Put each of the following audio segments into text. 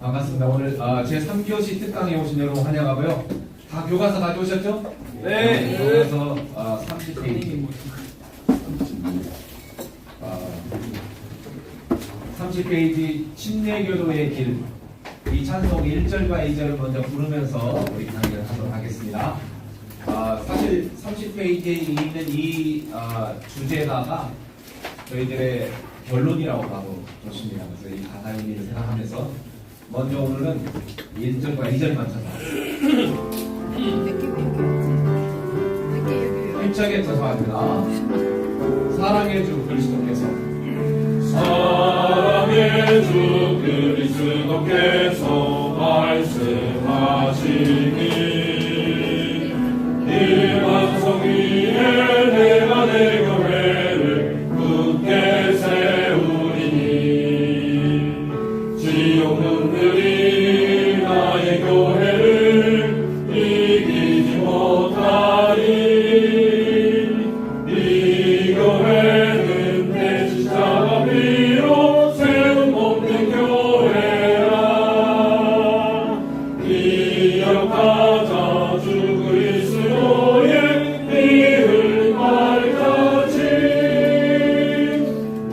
반갑습니다. 오늘 제3교시 특강에 오신 여러분 환영하고요. 다 교과서 가져오셨죠? 네. 교과서 30페이지 30페이지 침례교도의 길, 이 찬송 1절과 2절을 먼저 부르면서 우리 강의를 하도록 하겠습니다. 사실 30페이지에 있는 이 주제가가 저희들의 결론이라고 봐도 좋습니다. 그래서 이 가사 의미를 생각하면서 먼저 오늘은 1절과 2절만 찾아봤습니다. 힘차게 죄송합니다. 사랑의 주 그리스도께서 사랑의 주 그리스도께서 말씀하시니 이 반석 위에 내가 내 교회를 굳게 세우리니 지옥 눈들이 나의 교회를 이기지 못하리. 이 교회는 내 지자가 비록 세움 없는 교회라. 기억하자 주 그리스도의 피 흘린 말같이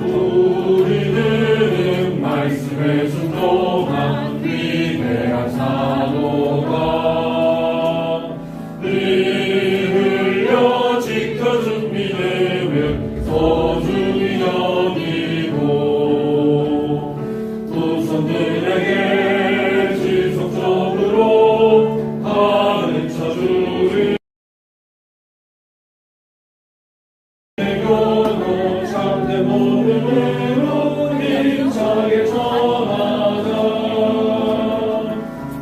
우리는 말씀에 순종한 위대한 사도가 피 흘려 지켜준 믿음을 소중히 여기고 후손들에게 지속적으로 가르쳐주리. 교도 참된 모습으로 힘차게 전하자.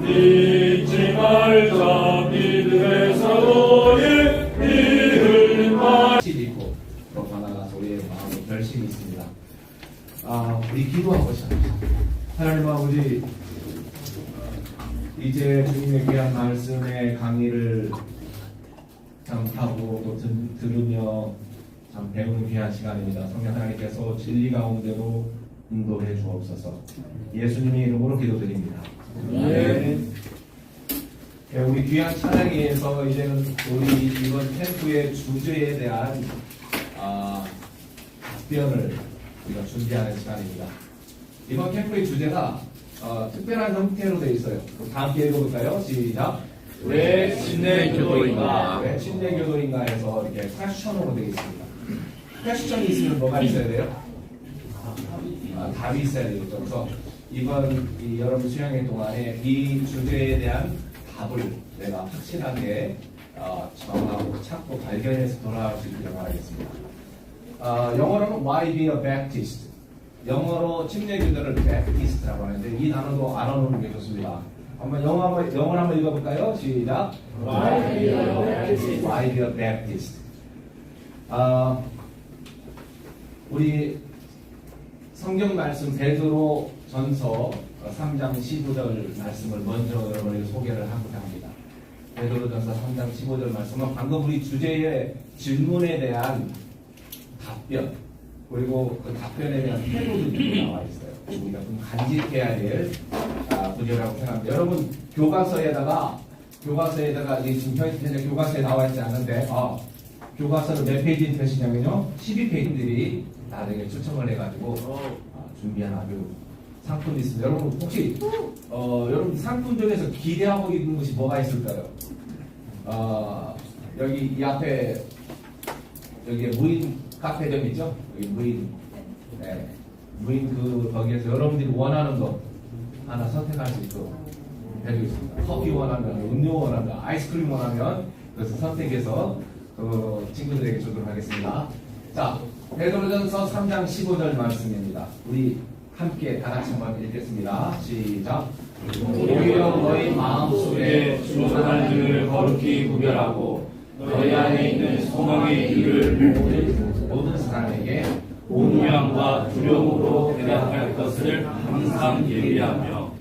잊지 말자 믿음의 사도의 피 흘린 말. 있고 또 하나가 우리의 마음에 결심이 있습니다. 우리 기도하고 시작합니다. 하나님 아버지, 이제 주님의 귀한 말씀의 강의를 참하고 또 들으며 참 배우는 귀한 시간입니다. 성령 하나님께서 진리 가운데로 인도해 주옵소서. 예수님의 이름으로 기도드립니다. 네. 우리 귀한 찬양에 의해서 이제는 우리 이번 캠프의 주제에 대한 답변을 우리가 준비하는 시간입니다. 이번 캠프의 주제가 특별한 형태로 되어 있어요. 다 함께 읽어볼까요? 시작. 왜 침례교도인가? 왜 침례교도인가 해서 이렇게 퀘스천으로 되어 있습니다. 퀘스천이 있으면 뭐가 있어야 돼요? 답이 있어야 되겠죠. 그래서 이번 여러분 수양회 동안에 이 주제에 대한 답을 내가 확실하게 정하고 찾고 발견해서 돌아갈 수 있기를 바라겠습니다. 영어로는 Why be a Baptist? 영어로 침례교도를 Baptist라고 하는데 이 단어도 알아놓는 게 좋습니다. 한번 영어로 한번 읽어볼까요? 시작. Why be a Baptist? Why be a Baptist? 우리 성경 말씀 베드로 전서 3장 15절 말씀을 먼저 여러분에게 소개를 하고자 합니다. 베드로 전서 3장 15절 말씀은 방금 우리 주제의 질문에 대한 답변, 그리고 그 답변에 대한 태도들이 나와 있어요. 우리가 좀 간직해야 될 구절이라고 생각합니다. 여러분 교과서에다가 이게 지금 현재 교과서에 나와 있지 않은데 교과서를 몇 페이지 펴시냐면요 12페이지들이 나중에 추첨을 해가지고 준비한 아주 상품이 있습니다. 여러분 혹시 여러분 상품 중에서 기대하고 있는 것이 뭐가 있을까요? 여기 이 앞에 여기에 무인 카페점 있죠? 여기 무인 거기에서 여러분들이 원하는 거 하나 선택할 수 있도록 해주겠습니다. 커피 원하면, 음료 원하면, 아이스크림 원하면 그래서 선택해서 그 친구들에게 주도록 하겠습니다. 자, 베드로전서 3장 15절 말씀입니다. 우리 함께 다 같이 한번 읽겠습니다. 시작. 오히려 너희 마음속에 주 하나님을 거룩히 구별하고 너희 안에 있는 소망의 길을 모든 사람에게 온유함과 두려움으로 대답할 것을 항상 예비하며.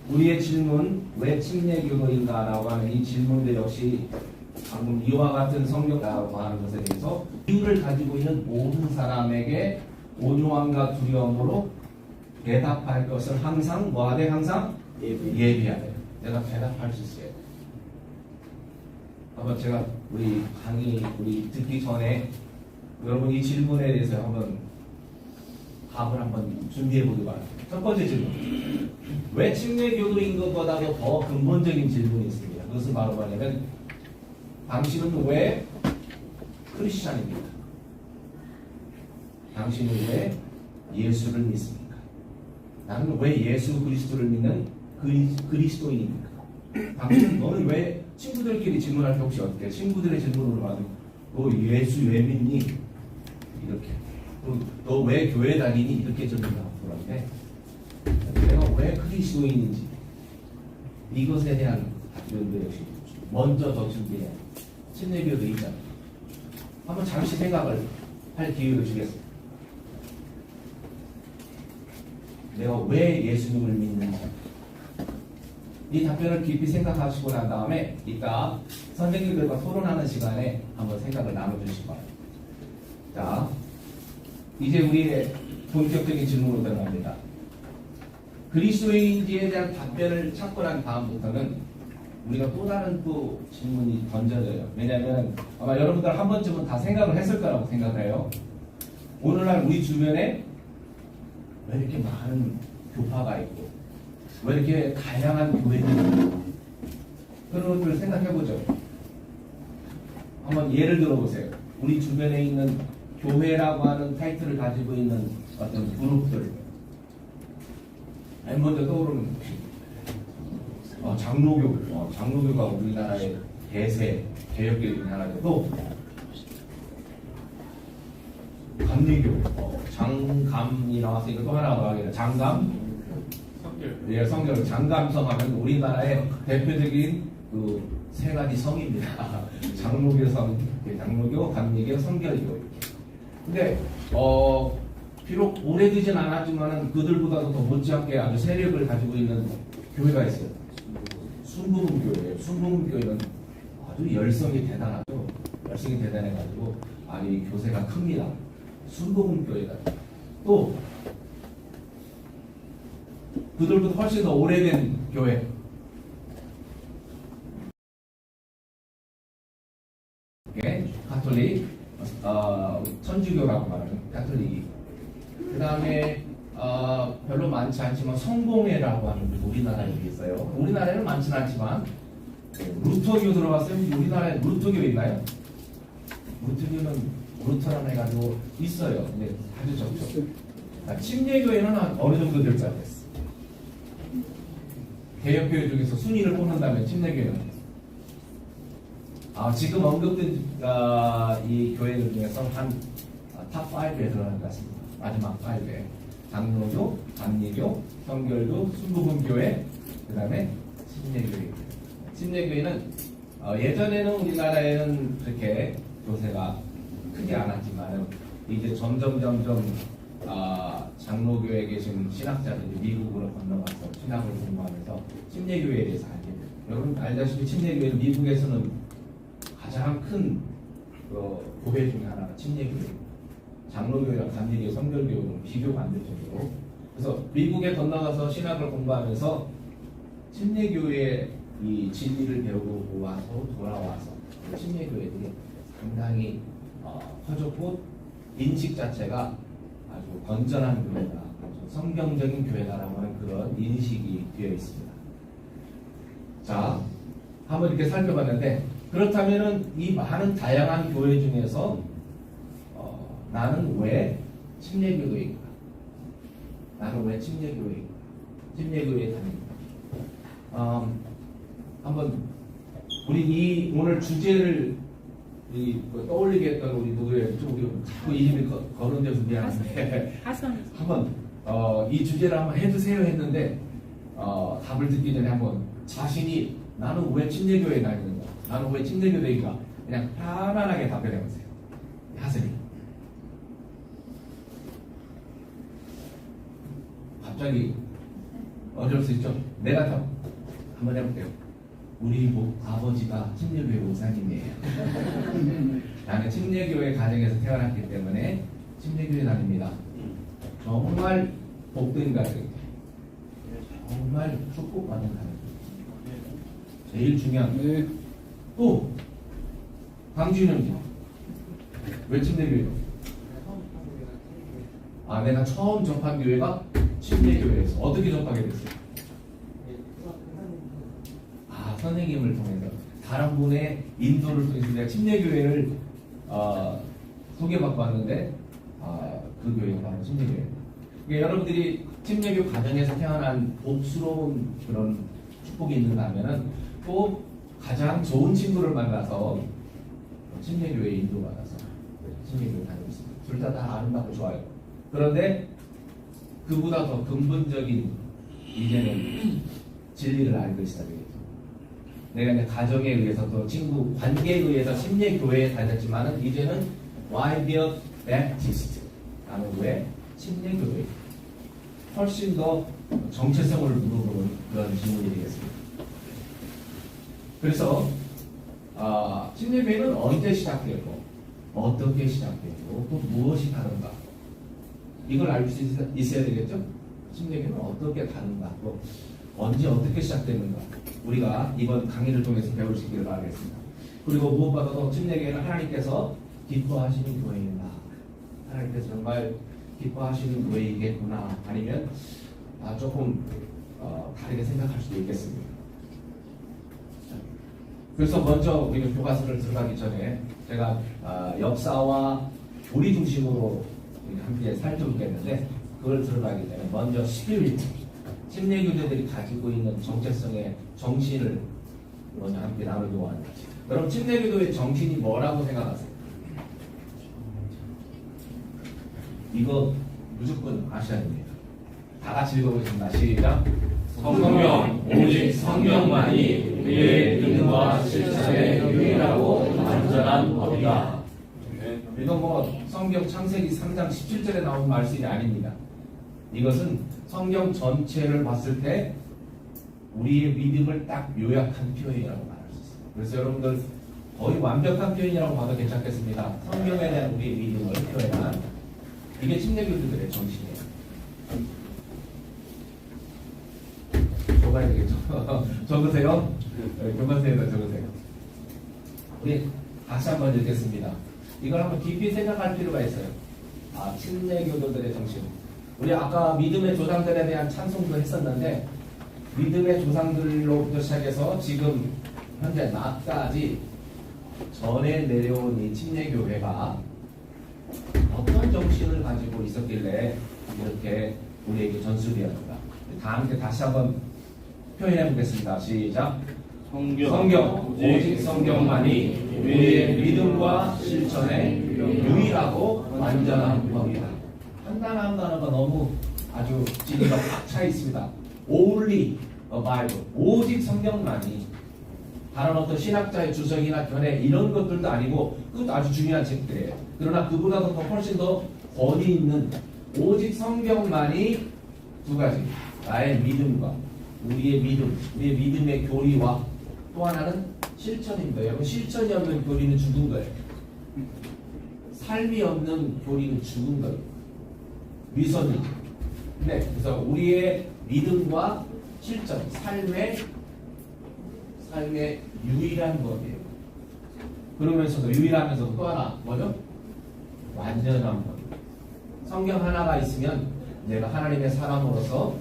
우리의 질문, 왜 침례교도인가? 라고 하는 이 질문도 역시 방금 이와 같은 성경이라고 하는 것에 대해서 이유를 가지고 있는 모든 사람에게 온유함과 두려움으로 대답할 것을 항상 뭐 하되 항상 예비하래. 내가 대답할 수 있어요. 한번 제가 우리 강의 우리 듣기 전에 여러분 이 질문에 대해서 한번 답을 한번 준비해 보기 바랍니다. 첫 번째 질문. 왜 침례교도인 것보다도 더 근본적인 질문이 있습니다. 그것은 바로 뭐냐면 당신은 왜 크리스찬입니까? 당신은 왜 예수를 믿습니까? 나는 왜 예수 그리스도를 믿는 그리스도인입니까? 당신 너는 왜 친구들끼리 질문할 때 혹시 어떻게 친구들의 질문으로 봐도 너 예수 왜 믿니? 이렇게 너 왜 교회 다니니? 이렇게 질문하고 그러는데 내가 왜 그리스도인인지 이것에 대한 답변도 역시 먼저 더 준비해야 돼. 침례교도 있잖아. 한번 잠시 생각을 할 기회를 주겠습니다. 내가 왜 예수님을 믿는지 이 답변을 깊이 생각하시고 난 다음에 이따 선생님들과 토론하는 시간에 한번 생각을 나눠주시기 바랍니다. 자, 이제 우리의 본격적인 질문으로 들어갑니다. 그리스도인지에 대한 답변을 찾고 난 다음부터는 우리가 또 다른 또 질문이 던져져요. 왜냐하면 아마 여러분들 한 번쯤은 다 생각을 했을 거라고 생각을 해요. 오늘날 우리 주변에 왜 이렇게 많은 교파가 있고 왜 이렇게 다양한 교회들이 있고 그런 것들을 생각해보죠. 한번 예를 들어보세요. 우리 주변에 있는 교회라고 하는 타이틀을 가지고 있는 어떤 그룹들 맨 먼저 떠오르는 장로교, 장로교가 우리나라의 대세 개혁교 중에 하나죠. 또 감리교, 장감이 나와서 이거 또 하나 나가겠네. 장감, 예, 성경 장감성 하면 우리나라의 대표적인 그 세 가지 성입니다. 장로교 성, 장로교, 감리교, 성결교. 근데 비록 오래되진 않았지만은 그들보다도 더 못지않게 아주 세력을 가지고 있는 교회가 있어요. 순복음교회예요. 순복음교회는 아주 열성이 대단하죠. 열성이 대단해가지고 아니 교세가 큽니다. 순복음교회가 또 그들보다 훨씬 더 오래된 교회. 가톨릭, 천주교라고 말하는 가톨릭이. 그 다음에 별로 많지 않지만 성공회라고 하는 게 우리나라에 있어요. 우리나라에는 많지는 않지만 루터교 들어봤어요? 우리나라에 루터교 있나요? 루터교는 루터란 해가지고 있어요. 근데 아주 적죠. 침례교회는 어느 정도 될 줄 알겠어. 개혁교회 중에서 순위를 뽑는다면 침례교회는 지금 언급된 이 교회들 중에서 한 탑 5에 들어가는 것 같습니다. 마지막 5에 장로교, 감리교, 성결교, 순복음교회, 그 다음에 침례교회. 침례교회는 예전에는 우리나라에는 그렇게 교세가 크지 않았지만 이제 점점 장로교회에 계신 신학자들이 미국으로 건너가서 신학을 공부하면서 침례교회에 대해서 알게 돼요. 여러분 알다시피 침례교회는 미국에서는 가장 큰 교회 중에 하나가 침례교회. 장로교회랑 감리교, 성결교는 비교가 안 될 정도로. 그래서 미국에 건너가서 신학을 공부하면서 침례교회의 이 진리를 배우고 와서 돌아와서 침례교회들이 상당히 커졌고 인식 자체가 아주 건전한 교회다, 성경적인 교회다라고 하는 그런 인식이 되어 있습니다. 자, 한번 이렇게 살펴봤는데 그렇다면은 이 많은 다양한 교회 중에서 나는 왜 침례교도인가? 나는 왜 침례교회인가? 침례교회에 다닙니다. 한번 우리 이 오늘 주제를 떠올리게 했던 우리 누구예요? 우리 자꾸 이름이 거론돼서 미안한데 한번 이 주제를 한번 해주세요 했는데 답을 듣기 전에 한번 자신이 나는 왜 침례교회에 다니는가? 나는 왜 침례교도인가? 그냥 편안하게 답변해보세요. 하세요. 갑자기 어쩔 수 있죠? 내가 답 한번 해볼게요. 우리 아버지가 침례교회 목사님이에요. 나는 침례교회 가정에서 태어났기 때문에 침례교회 다닙니다. 정말 복된 가정, 정말 축복받는 가정. 제일 중요한 거. 또 강주는요. 왜 침례교회요? 내가 처음 접한 교회가 침례교회에서 어떻게 접하게 됐어요? 선생님을 통해서 다른 분의 인도를 통해서 내가 침례교회를 소개받고 왔는데 그 교회가 바로 침례교회. 그러니까 여러분들이 침례교 가정에서 태어난 복스러운 그런 축복이 있는가 하면은 또 가장 좋은 친구를 만나서 침례교회 인도받아서 침례교회 다니고 있습니다. 둘 다 아름답고 좋아요. 그런데 그보다 더 근본적인 이제는 진리를 알고 시작해요. 내가 이제 가정에 의해서 또 친구 관계에 의해서 침례교회에 다녔지만은 이제는 와이비어 베프티스트라는 교회 침례교회 훨씬 더 정체성을 물어보는 그런 질문이 되겠습니다. 그래서 침례교회는 언제 시작되고 어떻게 시작되고 또 무엇이 다른가 이걸 알 수 있어야 되겠죠? 침례교회는 어떻게 다른가 또 언제 어떻게 시작되는가 우리가 이번 강의를 통해서 배울 수 있기를 바라겠습니다. 그리고 무엇보다도 침례교회는 하나님께서 기뻐하시는 교회인가 하나님께서 정말 기뻐하시는 교회이겠구나 아니면 조금 다르게 생각할 수도 있겠습니다. 그래서 먼저 우리 교과서를 들어가기 전에 제가 역사와 교리 중심으로 함께 살펴보겠는데 그걸 들어가기 전에 먼저 스피리트 침례교회들이 가지고 있는 정체성의 정신을 먼저 함께 나누려고 합니다. 여러분 침례교회의 정신이 뭐라고 생각하세요? 이거 무조건 아셔야 됩니다. 다 같이 읽어보겠습니다. 시작. 성경 오직 성경만이 우리의 믿음과 실천의 유일하고 완전한 법이다. 이건 성경 창세기 3장 17절에 나온 말씀이 아닙니다. 이것은 성경 전체를 봤을 때 우리의 믿음을 딱 요약한 표현이라고 말할 수 있습니다. 그래서 여러분들 거의 완벽한 표현이라고 봐도 괜찮겠습니다. 성경에 대한 우리의 믿음을 표현한 이게 침례교회들의 정신이에요. 적어야 되겠죠? 적으세요. 교과서에다 적으세요. 우리 다시 한번 읽겠습니다. 이걸 한번 깊이 생각할 필요가 있어요. 침례교도들의 정신. 우리 아까 믿음의 조상들에 대한 찬송도 했었는데 믿음의 조상들로부터 시작해서 지금 현재 나까지 전에 내려온 이 침례교회가 어떤 정신을 가지고 있었길래 이렇게 우리에게 전수되었는가. 다 함께 다시 한번 표현해 보겠습니다. 시작. 성경 오직 성경만이 우리의 믿음과 실천의 유일하고 완전한 법이다. 한 단어가 너무 아주 진리가 꽉 차 있습니다. Only a Bible. 오직 성경만이 다른 어떤 신학자의 주석이나 견해 이런 것들도 아니고 그것도 아주 중요한 책들이에요. 그러나 그보다도 훨씬 더 권위 있는 오직 성경만이 두 가지. 나의 믿음과 우리의 믿음, 우리의 믿음의 교리와 또 하나는 실천입니다. 여러분 실천이 없는 교리는 죽은 거예요. 삶이 없는 교리는 죽은 거예요. 위선이죠. 네, 그래서 우리의 믿음과 실천, 삶의 유일한 법이에요. 그러면서도 유일하면서도 또 하나 뭐죠? 완전한 법. 성경 하나가 있으면 내가 하나님의 사람으로서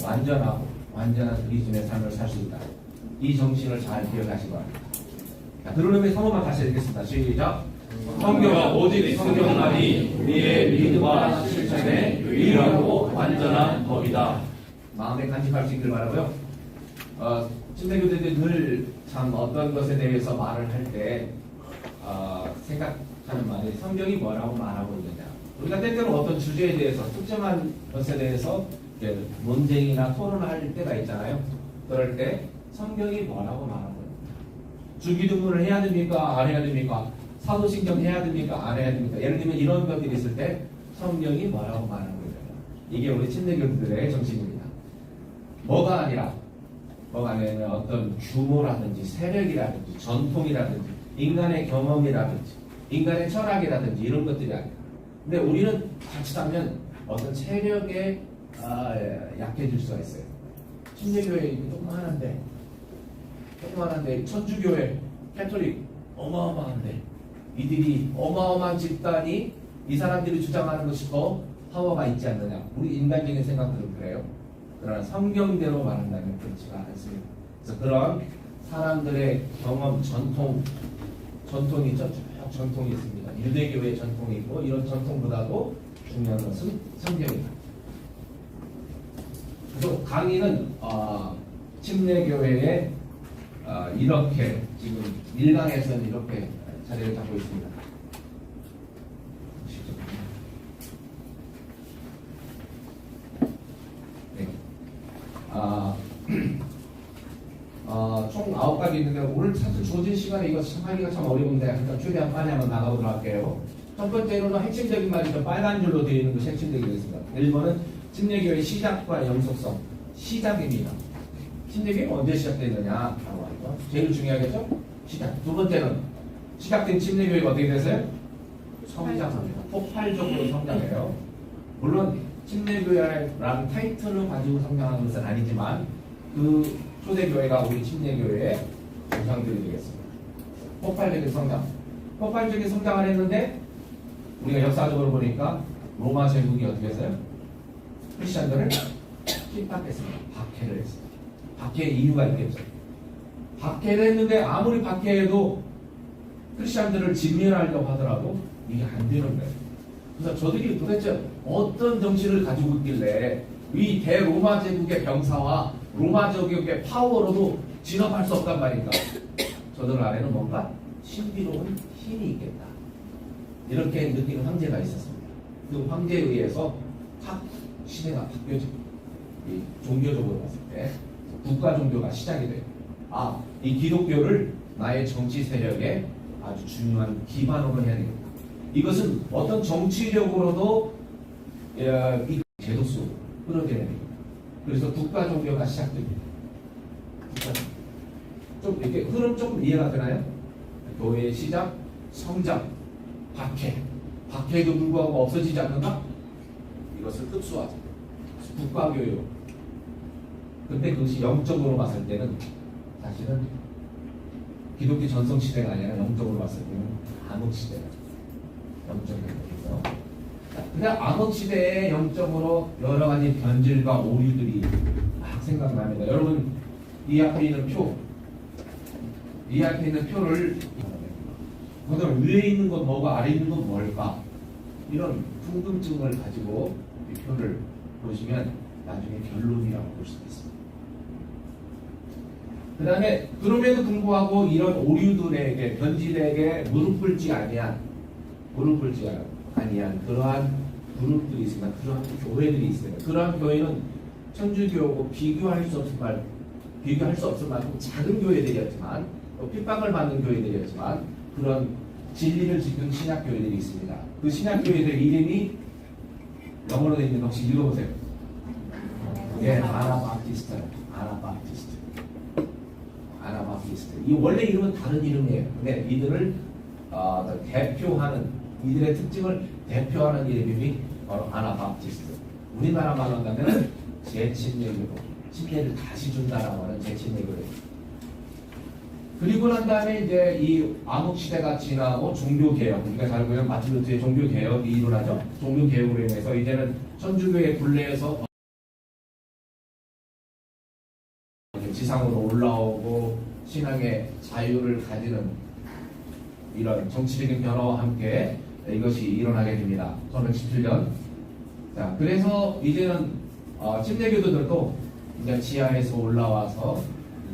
완전하고 완전한 그리스도의 삶을 살 수 있다. 이 정신을 잘 기억하시기 바랍니다. 그런 의미에서 한 번만 다시 읽겠습니다. 시작. 성경 오직 성경만이 우리의 믿음과 실천의 유일하고 완전한 법이다. 마음에 간직할 수 있길 바라고요. 침례교대들이 늘 참 어떤 것에 대해서 말을 할 때 생각하는 말이 성경이 뭐라고 말하고 있느냐. 우리가 때때로 어떤 주제에 대해서 특정한 것에 대해서 논쟁이나 토론을 할 때가 있잖아요. 그럴 때 성경이 뭐라고 말하고 있느냐. 주기도문을 해야 됩니까? 안 해야 됩니까? 사도신경 해야 됩니까? 안 해야 됩니까? 예를 들면 이런 것들이 있을 때 성경이 뭐라고 말하고 있느냐. 이게 우리 침례교들의 정신입니다. 뭐가 아니라 어떤 규모라든지 세력이라든지 전통이라든지 인간의 경험이라든지 인간의 철학이라든지 이런 것들이 아니라 근데 우리는 자칫하면 어떤 세력의 약해질 수가 있어요. 침례교회 조그만한데 천주교회, 캐톨릭 어마어마한데 이들이 어마어마한 집단이 이 사람들이 주장하는 것이 더 파워가 있지 않느냐. 우리 인간적인 생각들은 그래요. 그러나 성경대로 말한다면 그렇지가 않습니다. 그래서 그런 사람들의 경험, 전통이 있죠. 쭉 전통이 있습니다. 유대교의 전통이 있고 이런 전통보다도 중요한 것은 성경입니다. 그래서 강의는 침례교회에 이렇게 지금 1강에서는 이렇게 자리를 잡고 있습니다. 네. 총 9가지 있는데 오늘 사실 주어진 시간에 이거 하기가 참 어려운데 일단 최대한 빨리 한번 나가보도록 할게요. 첫 번째로는 핵심적인 말이죠. 빨간 줄로 되어 있는 것이 핵심적이겠습니다. 1번은 침례교회의 시작과 영속성. 시작입니다. 침례교회가 언제 시작됐느냐? 바로 말이죠. 제일 중요하겠죠? 시작. 두 번째는 시작된 침례교회가 어떻게 됐어요? 성장합니다. 폭발적으로 성장해요. 물론 침례교회라는 타이틀을 가지고 성장하는 것은 아니지만 그 초대교회가 우리 침례교회의 조상들이 되겠습니다. 폭발적인 성장. 폭발적인 성장을 했는데 우리가 역사적으로 보니까 로마 제국이 어떻게 했어요? 크리스천들을 핍박했습니다. 박해를 했습니다. 박해의 이유가 있겠죠. 박해를 했는데 아무리 박해해도 크리스천들을 진멸하려고 하더라도 이게 안 되는 거예요. 그래서 저들이 도대체 어떤 정신을 가지고 있길래 이 대로마 제국의 병사와 로마 제국의 파워로도 진압할 수 없단 말인가. 저들 안에는 뭔가 신비로운 힘이 있겠다. 이렇게 느끼는 황제가 있었습니다. 그 황제에 의해서 각 시대가 바뀌어지고 종교적으로 봤을 때 국가 종교가 시작이 돼요. 이 기독교를 나의 정치 세력의 아주 중요한 기반으로 해야 되겠다. 이것은 어떤 정치력으로도 이 제도 속으로 끌어들여야 됩니다. 그래서 국가 종교가 시작됩니다. 좀 이렇게 흐름 조금 이해가 되나요? 교회의 시작, 성장, 박해에도 불구하고 없어지지 않는가? 이것을 흡수하자. 국가교육. 근데 그것이 영적으로 봤을 때는 사실은 기독교 전성시대가 아니라 영적으로 봤을 때는 암흑시대가 영적인 거죠. 근데 암흑시대에 영적으로 여러 가지 변질과 오류들이 막 생각납니다. 여러분, 이 앞에 있는 표를 그다음 위에 있는 건 뭐고 아래 있는 건 뭘까? 이런 궁금증을 가지고 이 표를 보시면 나중에 결론이라고 볼 수가 있습니다. 그 다음에 그럼에도 불구하고 이런 오류들에게 변질에게 무릎 꿇지 아니한 그러한 그룹들이 있습니다. 그러한 교회들이 있습니다. 그러한 교회는 천주교하고 비교할 수 없을 만큼 작은 교회들이었지만 또 핍박을 받는 교회들이었지만 그런 진리를 지킨 신약 교회들이 있습니다. 그 신약 교회들 이름이 영어로 되어 있는 거 혹시 읽어보세요. 예, 아나바티스트. 이 원래 이름은 다른 이름이에요. 근데 이들을 대표하는 이들의 특징을 대표하는 이름이 바로 아나바티스트. 우리나라 말로 한다면 재침례교로 침례를 다시 준다라고 하는 재침례교예요. 그리고 난 다음에 이제 이 암흑시대가 지나고 종교개혁, 우리가 잘 보면 마틴 루터의 종교개혁이 일어나죠. 종교개혁으로 인해서 이제는 천주교의 굴레에서 지상으로 올라오고 신앙의 자유를 가지는 이런 정치적인 변화와 함께 이것이 일어나게 됩니다. 1917년. 자, 그래서 이제는 침례교도들도 이제 지하에서 올라와서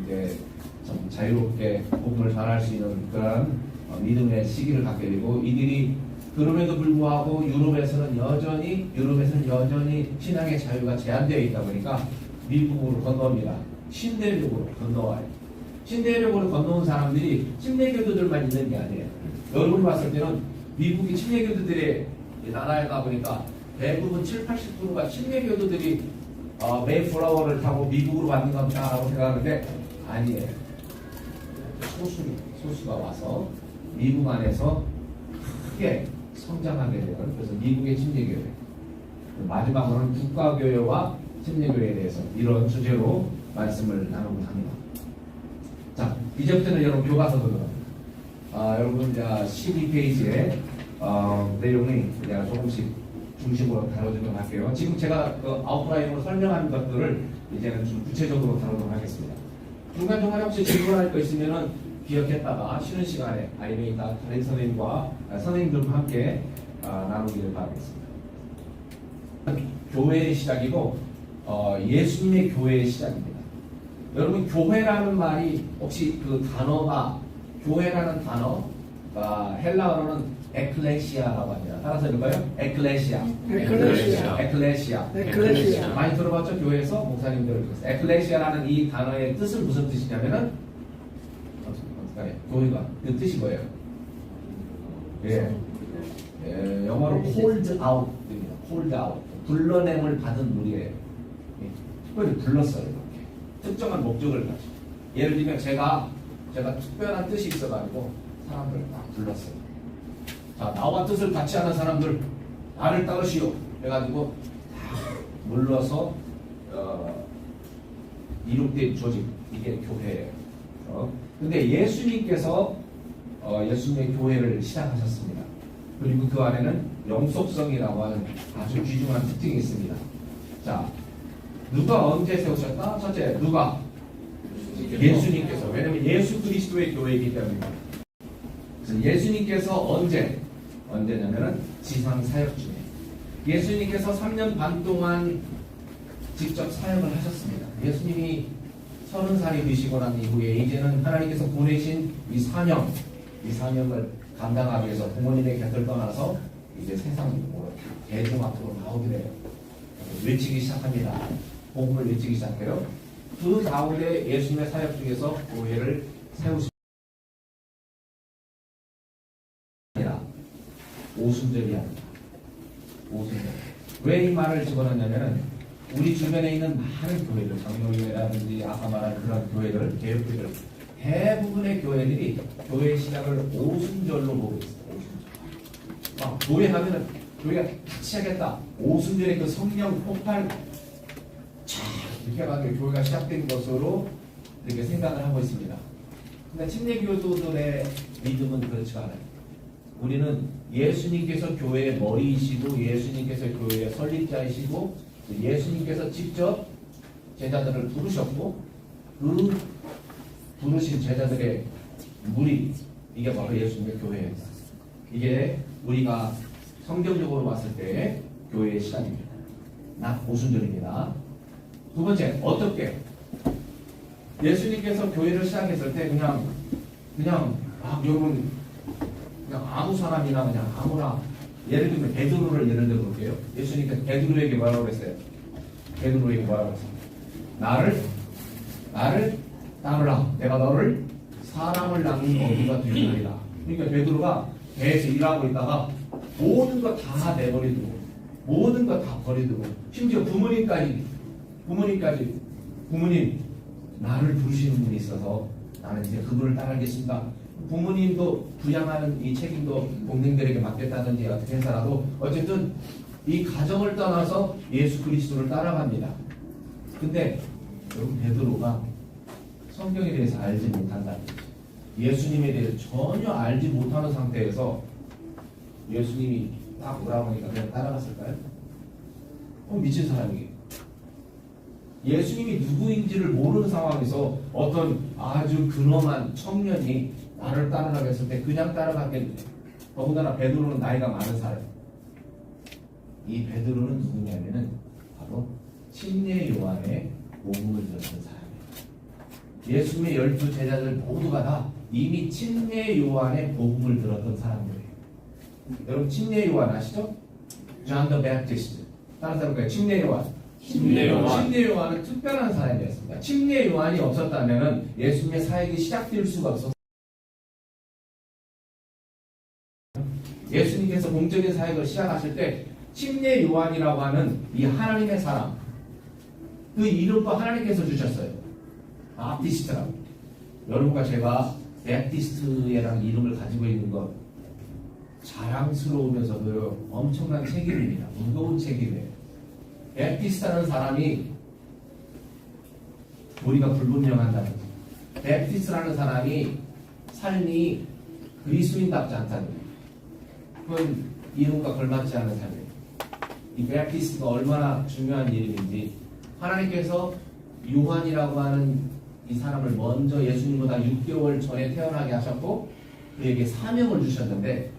이제 좀 자유롭게 복음을 전할 수 있는 그런 믿음의 시기를 갖게 되고 이들이 그럼에도 불구하고 유럽에서는 여전히 신앙의 자유가 제한되어 있다 보니까 미국으로 건너옵니다. 신대륙으로 건너와요. 신대륙으로 건너온 사람들이 침례교도들만 있는 게 아니에요. 여러분이 봤을 때는 미국이 침례교도들의 나라이다 보니까 대부분 70~80%가 침례교도들이 메이플라워를 타고 미국으로 왔는가 보다라고 생각하는데 아니에요. 소수가 와서 미국 안에서 크게 성장하게 되는 그래서 미국의 침례교회 마지막으로는 국가교회와 침례교회에 대해서 이런 주제로 말씀을 나누고 합니다. 자, 이제부터는 여러분 교과서로 들어갑니다. 여러분 12페이지에 내용이 제가 조금씩 중심으로 다뤄주도록 할게요. 지금 제가 그 아웃라인으로 설명한 것들을 이제는 좀 구체적으로 다루도록 하겠습니다. 중간중간에 혹시 질문할 거 있으면은 기억했다가 쉬는 시간에 아니면 다른 선생님과 선생님들과 함께 나누기를 바라겠습니다. 교회의 시작이고 예수님의 교회의 시작입니다. 여러분 교회라는 말이 혹시 그 단어가 교회라는 단어가 헬라어로는 에클레시아라고 합니다. 따라서 읽을까요? 에클레시아. 많이 들어봤죠? 교회에서 목사님들. 에클레시아라는 이 단어의 뜻은 무슨 뜻이냐면은 교회가 그 뜻이 뭐예요? 영어로 hold out입니다. hold out. 불러냄을 받은 무리예요. 특별히 불렀어요. 이렇게. 특정한 목적을 가지고. 예를 들면 제가 특별한 뜻이 있어가지고 사람들을 딱 불렀어요. 자, 나와 뜻을 같이 하는 사람들 나를 따르시오. 해가지고 다 물러서 이룩된 조직, 이게 교회예요. 근데 예수님께서 예수님의 교회를 시작하셨습니다. 그리고 그 안에는 영속성이라고 하는 아주 귀중한 특징이 있습니다. 자, 누가 언제 세우셨다? 첫째, 누가? 예수님께서. 왜냐하면 예수 그리스도의 교회이기 때문입니다. 그래서 예수님께서 언제냐면은 지상 사역 중에 예수님께서 3년 반 동안 직접 사역을 하셨습니다. 예수님이 30살이 되시고 난 이후에 이제는 하나님께서 보내신 이 사명을 감당하기 위해서 부모님의 곁을 떠나서 이제 세상으로 대중 앞으로 나오게 돼요. 외치기 시작합니다. 복음을 외치기 시작해요. 그 가운데 예수님의 사역 중에서 교회를 세우십니다. 오순절이 아니다. 오순절. 왜 이 말을 집어넣냐면은 우리 주변에 있는 많은 교회들, 장로교회라든지 아까 말한 그런 교회들, 개혁교회들 대부분의 교회들이 교회 시작을 오순절로 보고 있어요. 오순절. 막 교회 하면은 교회가 같이 하겠다. 오순절에 그 성령 폭발 이렇게 해가지고 교회가 시작된 것으로 이렇게 생각을 하고 있습니다. 근데 침례교도들의 믿음은 그렇지 않아요. 우리는 예수님께서 교회의 머리이시고 예수님께서 교회의 설립자이시고 예수님께서 직접 제자들을 부르셨고 그 부르신 제자들의 무리 이게 바로 예수님의 교회예요. 이게 우리가 성경적으로 봤을 때 교회의 시작입니다. 낮 오순절입니다. 두 번째, 어떻게? 예수님께서 교회를 시작했을 때 그냥 여러분 그냥 아무 사람이나 그냥 아무나 예를 들면 베드로를 예를 들어 볼게요. 예수님께서 베드로에게 뭐라고 그랬어요? 베드로에게 뭐라고 했어요? 나를 따르라. 내가 너를 사람을 낚는 어디가 되리라. 그러니까 베드로가 배에서 일하고 있다가 모든 거 다 내버리고 모든 거 다 버리고 심지어 부모님 나를 부르시는 분이 있어서 나는 이제 그분을 따르겠습니다. 부모님도 부양하는 이 책임도 동생들에게 맡겼다든지 어떻게 해서라도 어쨌든 이 가정을 떠나서 예수 그리스도를 따라갑니다. 근데 여러분 베드로가 성경에 대해서 알지 못한다. 예수님에 대해서 전혀 알지 못하는 상태에서 예수님이 딱 오라고 하니까 그냥 따라갔을까요? 미친 사람이에요. 예수님이 누구인지를 모르는 상황에서 어떤 아주 근엄한 청년이 나를 따르라고 했을 때 그냥 따라가겠네. 더군다나 베드로는 나이가 많은 사람. 이 베드로는 누구냐면은 바로 침례 요한의 복음을 들었던 사람이에요. 예수님의 12 제자들 모두가 다 이미 침례 요한의 복음을 들었던 사람들이에요. 여러분 침례 요한 아시죠? John the Baptist. 다른 사람까요? 침례 요한. 침례 요한은 특별한 사람이었습니다. 침례 요한이 없었다면 예수님의 사역이 시작될 수가 없었어요. 예수님께서 공적인 사역을 시작하실 때 침례 요한이라고 하는 이 하나님의 사람 그 이름도 하나님께서 주셨어요. 바티스트라고. 여러분과 제가 바티스트라는 이름을 가지고 있는 것 자랑스러우면서도 엄청난 책임입니다. 무거운 책임이에요. 바티스트라는 사람이 우리가 불분명한다는 거죠. 베프티스라는 사람이 삶이 그리스도인답지 않다는 거예요. 그건 이름과 걸맞지 않은 삶이에요. 이 베프티스가 얼마나 중요한 이름인지 하나님께서 요한이라고 하는 이 사람을 먼저 예수님보다 6개월 전에 태어나게 하셨고 그에게 사명을 주셨는데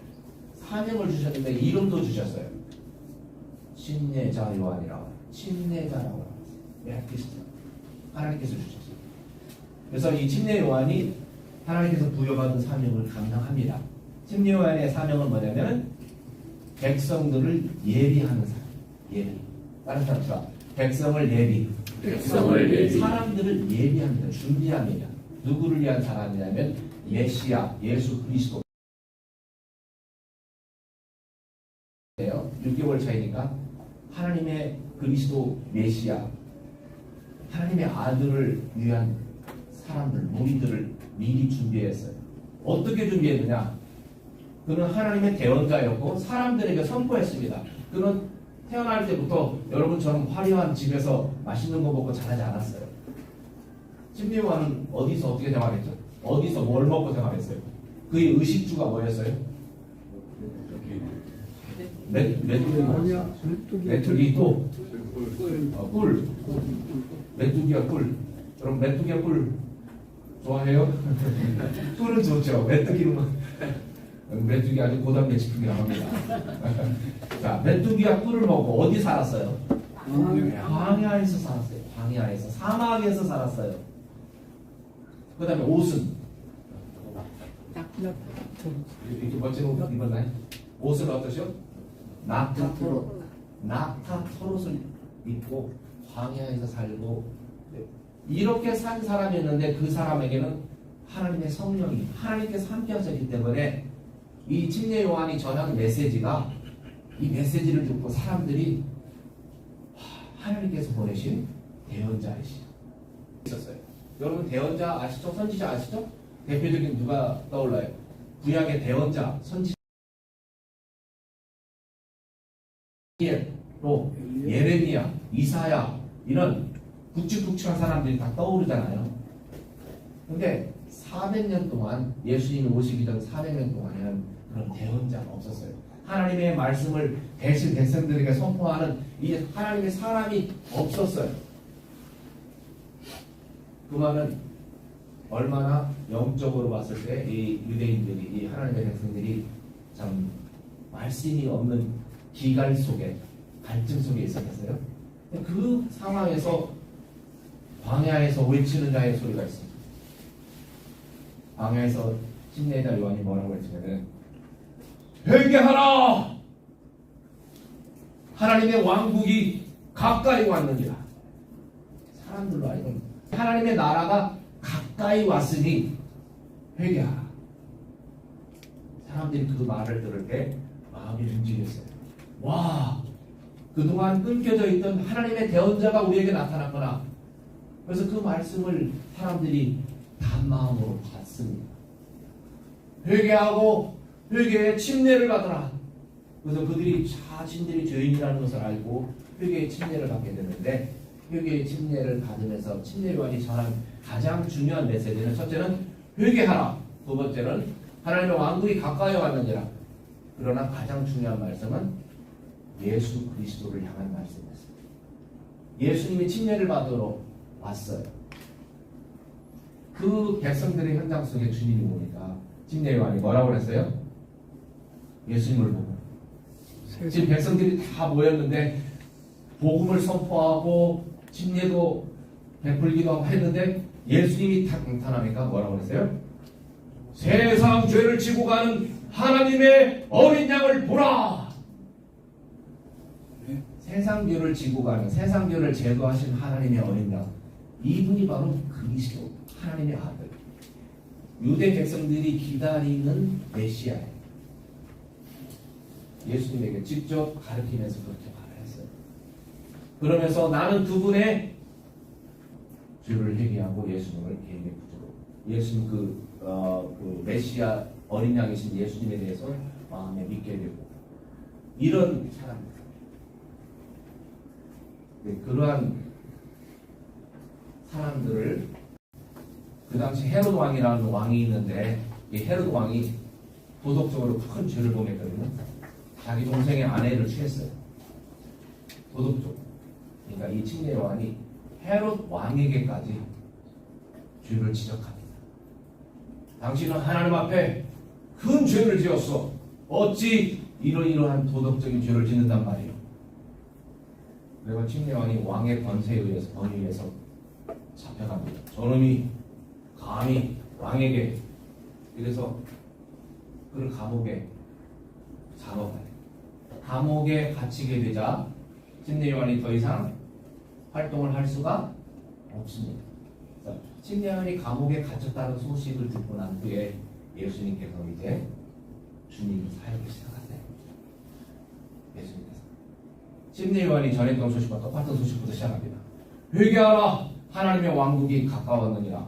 이름도 주셨어요. 침례자 요한이라고 침례자라고 합니다. 베프티스트 하나님께서 주셨어요. 그래서 이 침례 요한이 하나님께서 부여받은 사명을 감당합니다. 침례 요한의 사명은 뭐냐면 백성들을 예비하는 사람. 예비. 다른 사람과 백성을 예비. 사람들을 예비합니다. 준비합니다. 누구를 위한 사람이냐면 메시아, 예수 그리스도. 6개월 차이니까 하나님의 그리스도 메시아, 하나님의 아들을 위한 사람들, 무리들을 미리 준비했어요. 어떻게 준비했느냐? 그는 하나님의 대언자였고 사람들에게 선포했습니다. 그는 태어날 때부터 여러분처럼 화려한 집에서 맛있는 거 먹고 자라지 않았어요. 침례 요한은 어디서 어떻게 생활했죠? 어디서 뭘 먹고 생활했어요? 그의 의식주가 뭐였어요? 메뚜기 또 꿀. 메뚜기와 꿀. 그럼 메뚜기와 꿀 좋아해요? 꿀은 좋죠. 메뚜기 아주 고단백 식품이라고 합니다. 자, 메뚜기와 꿀을 먹고 어디 살았어요? 광야에서 살았어요. 광야에서 사막에서 살았어요. 그 다음에 옷은 이렇게 멋진 옷 입었나요? 옷은 어떠시오? 낙타토롯을 입고 광야에서 살고 이렇게 산 사람이었는데 그 사람에게는 하나님의 성령이 하나님께서 함께 하셨기 때문에 이 침례 요한이 전하는 메시지가 이 메시지를 듣고 사람들이 하나님께서 보내신 대언자이시다 있었어요. 여러분 대언자 아시죠? 선지자 아시죠? 대표적인 누가 떠올라요? 구약의 대언자 선지자 또 예레미야, 이사야 이런 굵직굵직한 사람들이 다 떠오르잖아요. 근데 400년 동안 예수님이 오시기 전 400년 동안에는 그런 대언자가 없었어요. 하나님의 말씀을 대신 백성들에게 선포하는 이 하나님의 사람이 없었어요. 그 말은 얼마나 영적으로 봤을 때 이 유대인들이 이 하나님의 백성들이 참 말씀이 없는 기갈 속에 갈증 속에 있었겠어요. 그 상황에서 광야에서 외치는 자의 소리가 있습니다. 광야에서 침례자 요한이 뭐라고 했냐면 회개하라! 하나님의 왕국이 가까이 왔느니라. 사람들로 하여금 하나님의 나라가 가까이 왔으니 회개하라. 사람들이 그 말을 들을 때 마음이 움직였어요. 와, 그동안 끊겨져 있던 하나님의 대언자가 우리에게 나타났구나. 그래서 그 말씀을 사람들이 단마음으로 받습니다. 회개하고 회개의 침례를 받으라. 그래서 그들이 자신들이 죄인이라는 것을 알고 회개의 침례를 받게 되는데 회개의 침례를 받으면서 침례 요한이 전한 가장 중요한 메시지는 첫째는 회개하라. 두 번째는 하나님의 왕국이 가까이 왔느니라. 그러나 가장 중요한 말씀은 예수 그리스도를 향한 말씀이었습니다. 예수님이 침례를 받으러 왔어요. 그 백성들의 현장 속에 주님이 오니까 침례 요한이 뭐라고 그랬어요? 예수님을 보고 지금 백성들이 다 모였는데 복음을 선포하고 침례도 베풀기도 하고 했는데 예수님이 딱 나타나니까 뭐라고 그랬어요? 세상 죄를 지고 가는 하나님의 어린 양을 보라. 세상 죄를 지고 가는 세상 죄를 제거하신 하나님의 어린 양, 이분이 바로 그리스도 하나님의 아들, 유대 백성들이 기다리는 메시아예요. 예수님에게 직접 가르치면서 그렇게 말했어요. 그러면서 나는 두 분의 죄를 회개하고 예수님을 개인의 구주로, 예수님 그 메시아 어린 양이신 예수님에 대해서 마음에 믿게 되고 이런 사람입니다. 네, 그러한 사람들을 그 당시 헤롯 왕이라는 왕이 있는데 이 헤롯 왕이 도덕적으로 큰 죄를 범했거든요. 자기 동생의 아내를 취했어요. 도덕적으로. 그러니까 이 침례 요한이 헤롯 왕에게까지 죄를 지적합니다. 당신은 하나님 앞에 큰 죄를 지었어. 어찌 이러이러한 도덕적인 죄를 짓는단 말이에요. 그리고 침례 요한이 왕의 권세에 의해서 권위에서 잡혀갑니다. 저놈이 감히 왕에게 그래서 그를 감옥에 잡아가요. 감옥에 갇히게 되자 침례 요한이 더 이상 활동을 할 수가 없습니다. 침례 요한이 감옥에 갇혔다는 소식을 듣고 난 후에 예수님께서 이제 주님을 사역을 시작하세요. 예수님께서 침례 요한이 전했던 소식과 똑같은 소식부터 시작합니다. 회개하라, 하나님의 왕국이 가까웠느니라.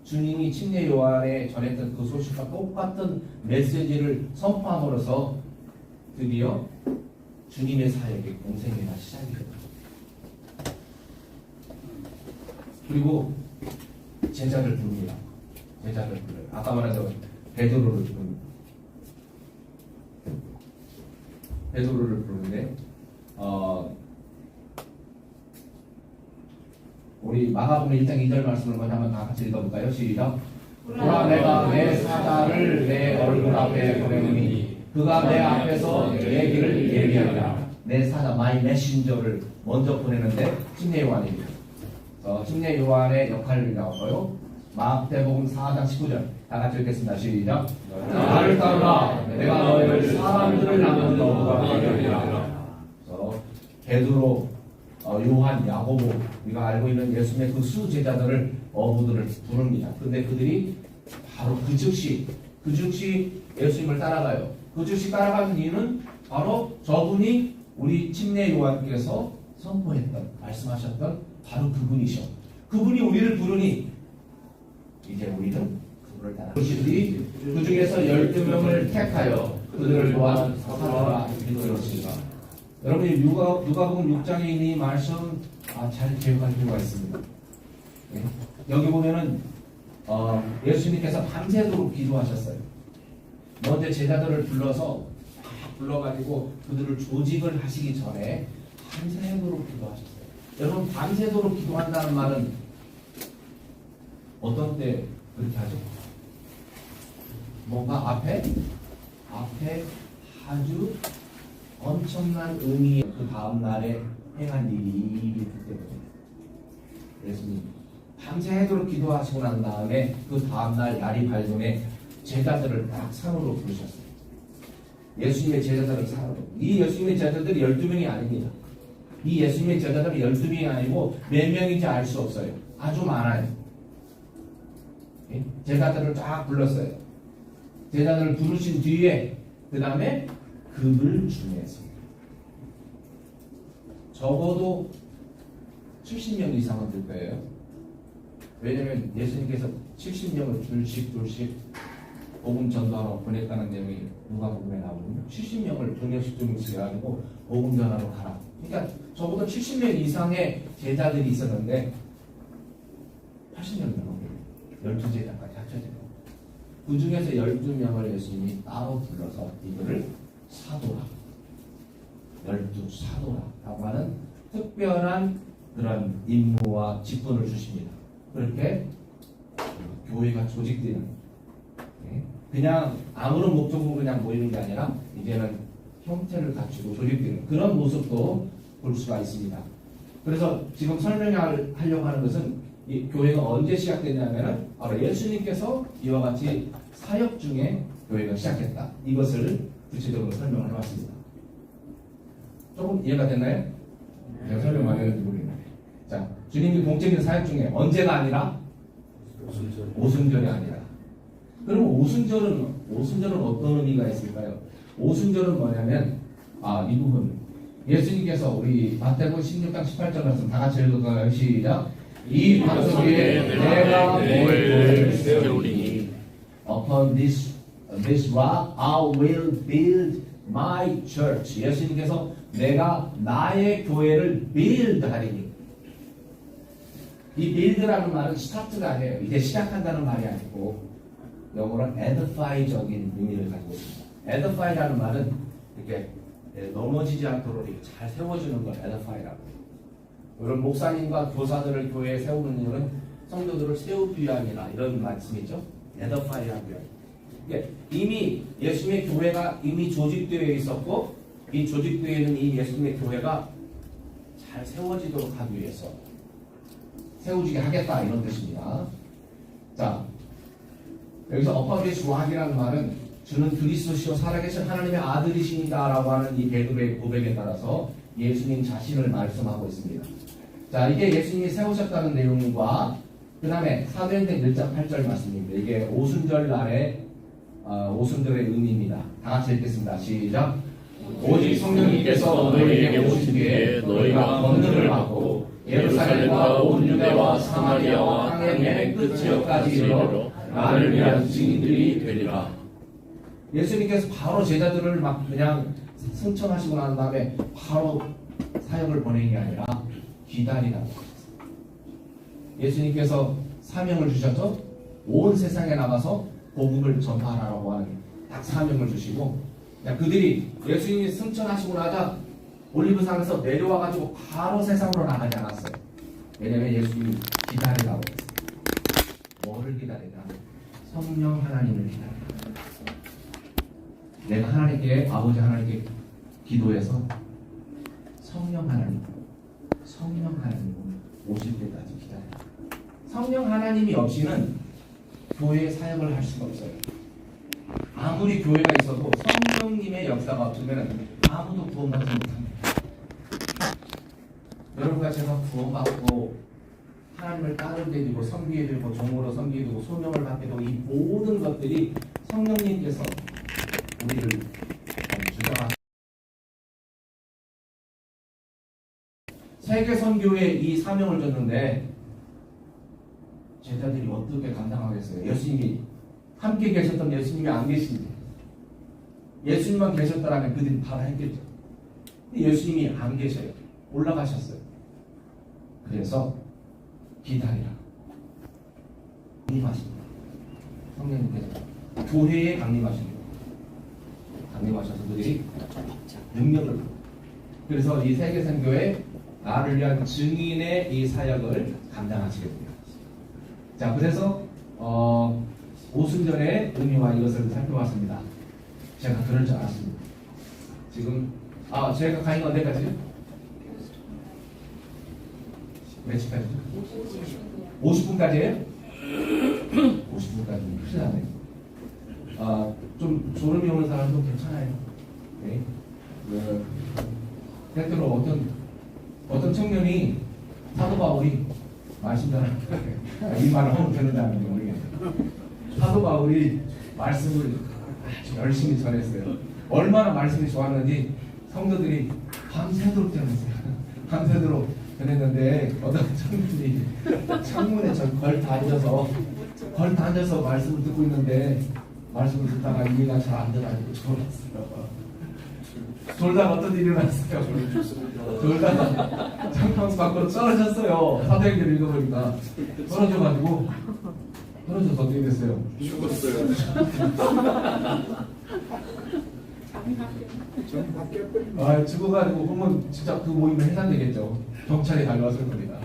주님이 침례 요한에 전했던 그 소식과 똑같은 메시지를 선포함으로써 드디어 주님의 사역의 공생애가 시작이 됩니다. 그리고 제자를 부릅니다. 제자를 불러요. 아까 말한 베드로를 부릅니다. 베드로를 부르는데 우리 마가복음 1장 2절 말씀을 먼저 한번 다 같이 읽어볼까요? 시작. 그러나 내가 내 사자를 내 얼굴 앞에 보내노니 그가 내 앞에서 내 길을 예비하리라. 내 사자 마이 메신저를 먼저 보내는데 침례 요한입니다. 침례 요한의 역할을 나와서요. 마태복음 4장 19절 다 같이 읽겠습니다. 시작. 나를 따르라. 내가 너희를 사람들을 낳는 너가 되리라. 베드로, 요한, 야고보 우리가 알고 있는 예수님의 그 수제자들을 어부들을 부릅니다. 그런데 그들이 바로 그 즉시 예수님을 따라가요. 그 즉시 따라가는 이유는 바로 저분이 우리 침례 요한께서 선포했던 말씀하셨던 바로 그분이셔. 그분이 우리를 부르니 이제 우리는 그분을 따라. 그 중에서 12명을 택하여 그들을 또한 사도라 이끌었습니다. 여러분이 누가복음 6장에 있는 이 말씀 잘 기억할 필요가 있습니다. 네? 여기 보면은 예수님께서 밤새도록 기도하셨어요. 먼저 제자들을 불러가지고 그들을 조직을 하시기 전에 밤새도록 기도하셨어요. 여러분 밤새도록 기도한다는 말은 어떤 때 그렇게 하죠? 뭔가 앞에 아주 엄청난 의미의 그 다음날에 행한 일이 있기 때문에 예수님 밤새도록 기도하시고 난 다음에 그 다음날 날이 밝음에 제자들을 딱 산으로 부르셨어요. 예수님의 제자들을 산으로. 이 예수님의 제자들이 12명이 아닙니다. 이 예수님의 제자들이 12명이 아니고 몇 명인지 알 수 없어요. 아주 많아요. 제자들을 쫙 불렀어요. 제자들을 부르신 뒤에 그 다음에 그들 중에서 적어도 70명 이상은 될 거예요. 왜냐하면 예수님께서 70명을 둘씩 복음 전도하러 보냈다는 내용이 누가복음에 나오거든요. 70명을 두 명씩 해가지고 복음 전하러 가라. 그러니까 적어도 70명 이상의 제자들이 있었는데 80명 넘어요. 12제자까지 합쳐지고 그 중에서 12명을 예수님이 따로 불러서 이들을 사도라, 12사도라라고 하는 특별한 그런 임무와 직분을 주십니다. 그렇게 교회가 조직되는, 그냥 아무런 목적으로 그냥 모이는 게 아니라 이제는 형태를 갖추고 조직되는 그런 모습도 볼 수가 있습니다. 그래서 지금 설명하려고 하는 것은 이 교회가 언제 시작되냐면 바로 예수님께서 이와 같이 사역 중에 교회가 시작했다. 이것을 구체적으로 설명을 해봤습니다. 조금 이해가 됐나요? 제가 설명 많이 했는지 모르겠네요. 자, 주님이 공적인 사역 중에 언제가 아니라 오순절이 아니라. 그럼 오순절은 어떤 의미가 있을까요? 오순절은 뭐냐면 이 부분 예수님께서 우리 마태복음 16장 18절 말씀 다 같이 읽어볼까요? 시작. 이 반석 위에 내가 내 교회를 세우리니 upon this rock I will build my church. 예수님께서 내가 나의 교회를 build 하리니 이 build라는 말은 start가 아니에요. 이제 시작한다는 말이 아니고 영어로는 edify적인 의미를 가지고 있습니다. edify라는 말은 이렇게 넘어지지 않도록 이렇게 잘 세워주는 걸 edify라고 해요. 이런 목사님과 교사들을 교회에 세우는 이유는 성도들을 세우기 위함이나 이런 말씀이죠. edify라고 해요. 이미 예수님의 교회가 이미 조직되어 있었고 이 조직되어 있는 이 예수님의 교회가 잘 세워지도록 하기 위해서 세워지게 하겠다 이런 뜻입니다. 자, 여기서 어파비스 와학이라는 말은 주는 그리스도시요 살아계신 하나님의 아들이십니다라고 하는 이 베드로의 고백에 따라서 예수님 자신을 말씀하고 있습니다. 자, 이게 예수님이 세우셨다는 내용과 그 다음에 사도행전 1장 8절 말씀입니다. 이게 오순절 날의 오순절의 의미입니다. 다 같이 읽겠습니다. 시작. 오직 성령님께서 너희에게 오신 뒤에 너희가 권능을 받고 예루살렘과 온 유대와 사마리아와 땅의 끝 지역까지 이르러 나를 위한 증인들이 되리라. 예수님께서 바로 제자들을 막 그냥 승천하시고 난 다음에 바로 사역을 보내는 게 아니라 기다리라고. 예수님께서 사명을 주셔서 온 세상에 나가서 복음을 전파하라고 하는 딱 사명을 주시고 그들이 예수님이 승천하시고 나자 올리브산에서 내려와가지고 바로 세상으로 나가지 않았어요. 왜냐하면 예수님이 기다리라고 했어요. 뭐를 기다리냐? 성령 하나님을 기다리라. 내가 하나님께 아버지 하나님께 기도해서 성령 하나님 오실 때까지 기다려. 성령 하나님이 없이는 교회의 사역을 할 수가 없어요. 아무리 교회가 있어도 성령님의 역사가 없으면 아무도 구원받지 못합니다. 여러분과 제가 구원받고 하나님을 따르게 되고 섬기게 되고 종으로 섬기게 되고 소명을 받게 되고 이 모든 것들이 성령님께서 우리를 주장하시고 세계 선교에 이 사명을 줬는데 제자들이 어떻게 감당하겠어요? 예수님이 함께 계셨던 예수님이 안 계신데 예수님만 계셨다라면 그들이 바로 했겠죠. 근데 예수님이 안 계셔요. 올라가셨어요. 그래서 기다리라. 강림하십니다. 성령님께서 교회에 강림하십니다. 강림하셔서 그들이 능력을 받고 그래서 이 세계선교에 나를 위한 증인의 이 사역을 감당하시게 됩니다. 자, 그래서 오순절의 의미와 이것을 살펴봤습니다. 제가 그럴 줄 알았습니다. 지금 제가 가는 건 언제까지요? 몇 시까지요? 50분까지예요? 50분까지 큰일 나네요. 좀 졸음이 오는 사람도 괜찮아요. 네. 때때로 어떤 청년이 사도 바울이 말씀을 이 말을 하면 되는지 안 되는지 모르겠어요. 사도 바울이 말씀을 아주 열심히 전했어요. 얼마나 말씀이 좋았는지 성도들이 밤새도록 전했어요. 밤새도록 전했는데 어떤 청년이 창문에 걸터 앉아서 말씀을 듣고 있는데 말씀을 듣다가 이해가 잘 안 돼가지고 졸았어요. 졸다가 어떤 일이 일어났어요? 졸다가 창문 밖으로 떨어졌어요. 사도행전 읽어보니까 떨어져서 어떻게 됐어요? 죽었어요. 죽어가지고 그러면 진짜 그 모임은 해산되겠죠. 경찰이 달려왔을 겁니다.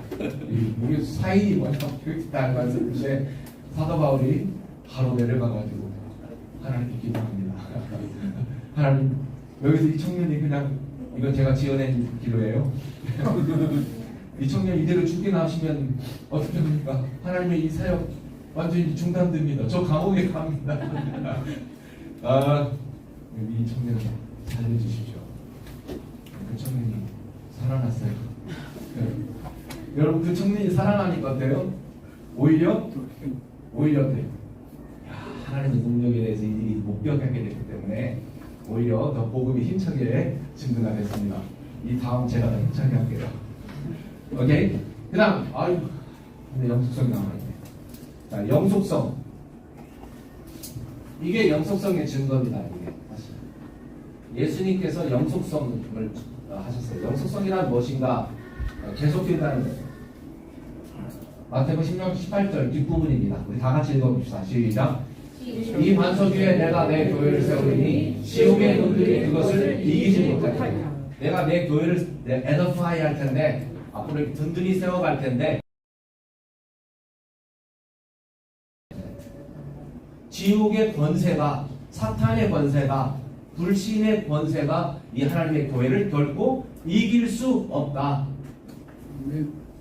우리 사인이 뭐냐 그렇게 말씀인데 사도 바울이 바로 내려가가지고 하나님께 기도합니다. 하나님 여기서 이 청년이 그냥 이건 제가 지어낸 기도예요. 이 청년 이대로 죽게 하시면 어떻게 합니까? 하나님의 이 사역 완전히 중단됩니다. 저 감옥에 갑니다. 이 청년을 살려주십시오. 그 청년이 살아났어요. 여러분 그 청년이 살아나니까 어때요? 오히려 어때요? 하나님의 능력에 대해서 이들이 목격하게 됐기 때문에 오히려 더 복음이 힘차게 증거가 됐습니다. 이 다음 제가 더 힘차게 할게요. 오케이? 그 다음 근데 영속성이 남아있네. 자, 영속성. 이게 영속성의 증거입니다. 이게 사실 예수님께서 영속성을 하셨어요. 영속성이란 무엇인가? 계속된다는 거예요. 마태복음 16장 18절 뒷부분입니다. 우리 다 같이 읽어봅시다. 시작. 이 반석 위에 내가 내 교회를 세우리니 지옥의 놈들이 그것을 이기지 못하리라. 내가 내 교회를 에더파이 할 텐데 앞으로 든든히 세워갈 텐데 지옥의 번세가, 사탄의 번세가, 불신의 번세가 이 하나님의 교회를 결코 이길 수 없다.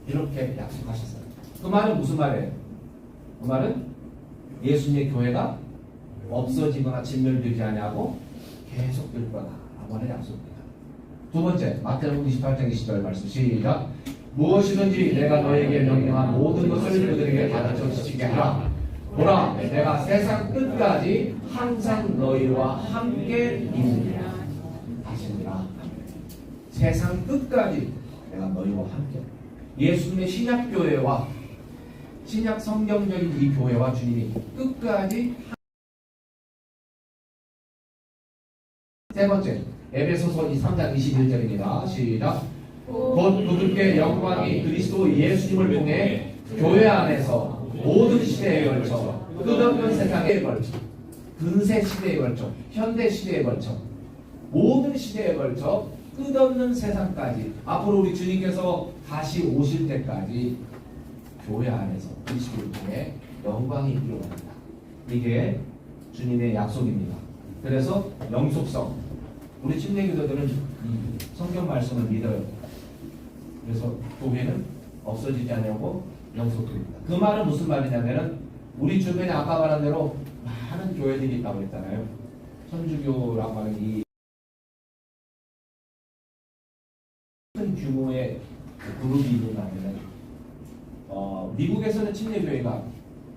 이렇게 약속하셨어요. 그 말은 무슨 말이에요? 그 말은 예수님의 교회가 없어지거나 진멸되지 아니하고 계속될 거다라고 하는 약속입니다. 두 번째, 마태복음 28장 20절 말씀 시작. 무엇이든지 내가 너에게 명령한 모든 것을 그들에게 가르쳐 지키게 하라. 보라, 내가 세상 끝까지 항상 너희와 함께 있느니라 하시니라. 세상 끝까지 내가 너희와 함께. 예수님의 신약 교회와 신약 성경적인 이 교회와 주님이 끝까지. 세 번째, 에베소서 3장 21절입니다. 시작. 곧 그들께 영광이 그리스도 예수님을 통해 교회 안에서 모든 시대에 걸쳐 끝없는 세상에 걸쳐 근세 시대에 걸쳐 현대 시대에 걸쳐 모든 시대에 걸쳐 끝없는 세상까지 앞으로 우리 주님께서 다시 오실 때까지 교회 안에서 그리스도를 통해 영광이 있기로 합니다. 이게 주님의 약속입니다. 그래서 영속성, 우리 침례교도들은 이 성경 말씀을 믿어요. 그래서 교회는 없어지지 않냐고 영속됩니다. 그 말은 무슨 말이냐면은 우리 주변에 아까 말한 대로 많은 교회들이 있다고 했잖아요. 천주교라고 하는 이 큰 규모의 그룹이 있는다면은 미국에서는 침례교회가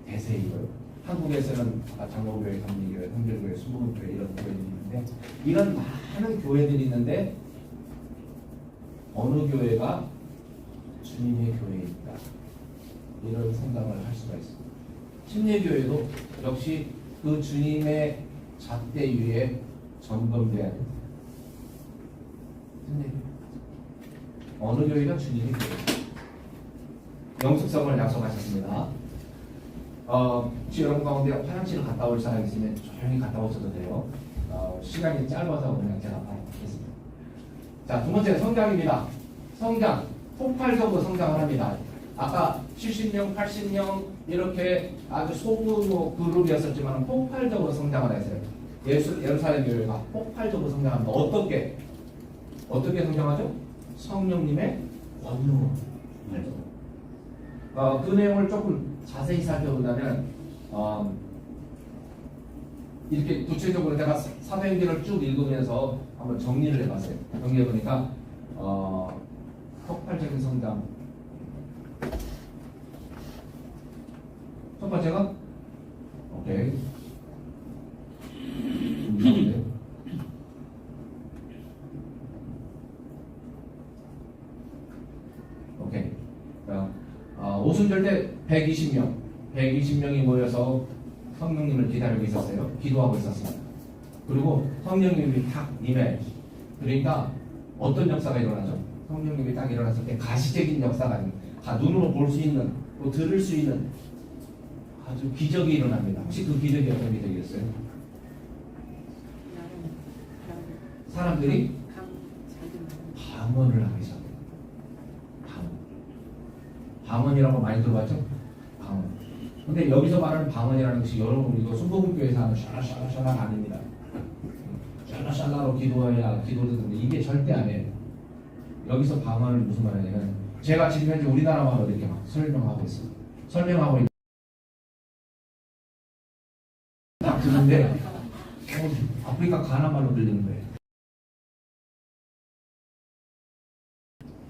대세이고요. 한국에서는 장로교회, 감리교회, 성결교회, 수목교회 이런 교회들이 있는데 이런 많은 교회들이 있는데 어느 교회가 주님의 교회입니다. 이런 생각을 할 수가 있습니다. 침례교회도 역시 그 주님의 잣대 위에 점검돼야 됩니다. 어느 교회가 주님의 교회. 영숙성을 약속하셨습니다. 혹시 여러분 가운데 화장실을 갔다 올 사람이 있으면 조용히 갔다 오셔도 돼요. 시간이 짧아서 그냥 제가 하겠습니다. 자, 두 번째 성장입니다. 성장, 폭발적으로 성장을 합니다. 아까 70명, 80명 이렇게 아주 소규모 그룹이었었지만 폭발적으로 성장을 했어요. 예루살렘 교회가 폭발적으로 성장합니다. 어떻게 성장하죠? 성령님의 권능으로. 그 내용을 조금 자세히 살펴본다면 이렇게 구체적으로 제가 사도행전을 쭉 읽으면서 한번 정리를 해봤어요. 정리해보니까 폭발적인 성장. 첫 번째가 오케이. 오케이. 오순절 때 120명이 모여서 성령님을 기다리고 있었어요. 기도하고 있었습니다. 그리고 성령님이 탁 임해. 그러니까 어떤 역사가 일어나죠? 성령님이 딱 일어났을 때 가시적인 역사가 아닙니다. 눈으로 볼 수 있는, 또 들을 수 있는 아주 기적이 일어납니다. 혹시 그 기적이 어떤 기적이었어요? 사람들이 방언을 하기 시작해요. 방언이라고 많이 들어봤죠? 방언. 근데 여기서 말하는 방언이라는 것이 여러분 이거 순복음교회에서 하는 샬라샬라샬라가 아닙니다. 샬라샬라로 기도해야 기도를 듣는데 이게 절대 아니에요. 여기서 방언을 무슨 말이냐면 제가 지금 현재 우리나라 말로 이렇게 막 설명하고 있어요. 설명하고 있는데 딱 듣는데 아프리카 가나 말로 들리는 거예요.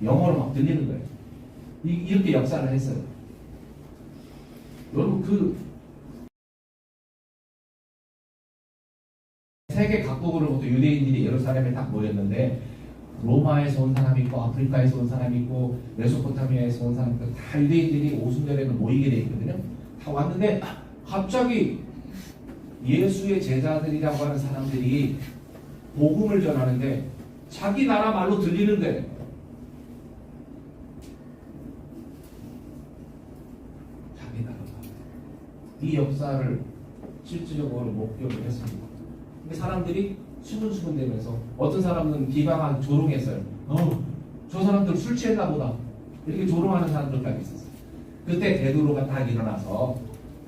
영어로 막 들리는 거예요. 이렇게 역사를 했어요. 여러분 세계 각국으로부터 유대인들이 예루살렘에 딱 모였는데 로마에서 온 사람이 있고 아프리카에서 온 사람이 있고 메소포타미아에서 온 사람이 있고 다 유대인들이 오순절에는 모이게 돼 있거든요. 다 왔는데 갑자기 예수의 제자들이라고 하는 사람들이 복음을 전하는데 자기 나라 말로 들리는 거예요. 이 역사를 실질적으로 목격을 했습니다. 근데 사람들이 수근수근대면서 어떤 사람은 비방하고 조롱했어요. 저 사람들 술 취했나 보다. 이렇게 조롱하는 사람들까지 있었어요. 그때 베드로가 딱 일어나서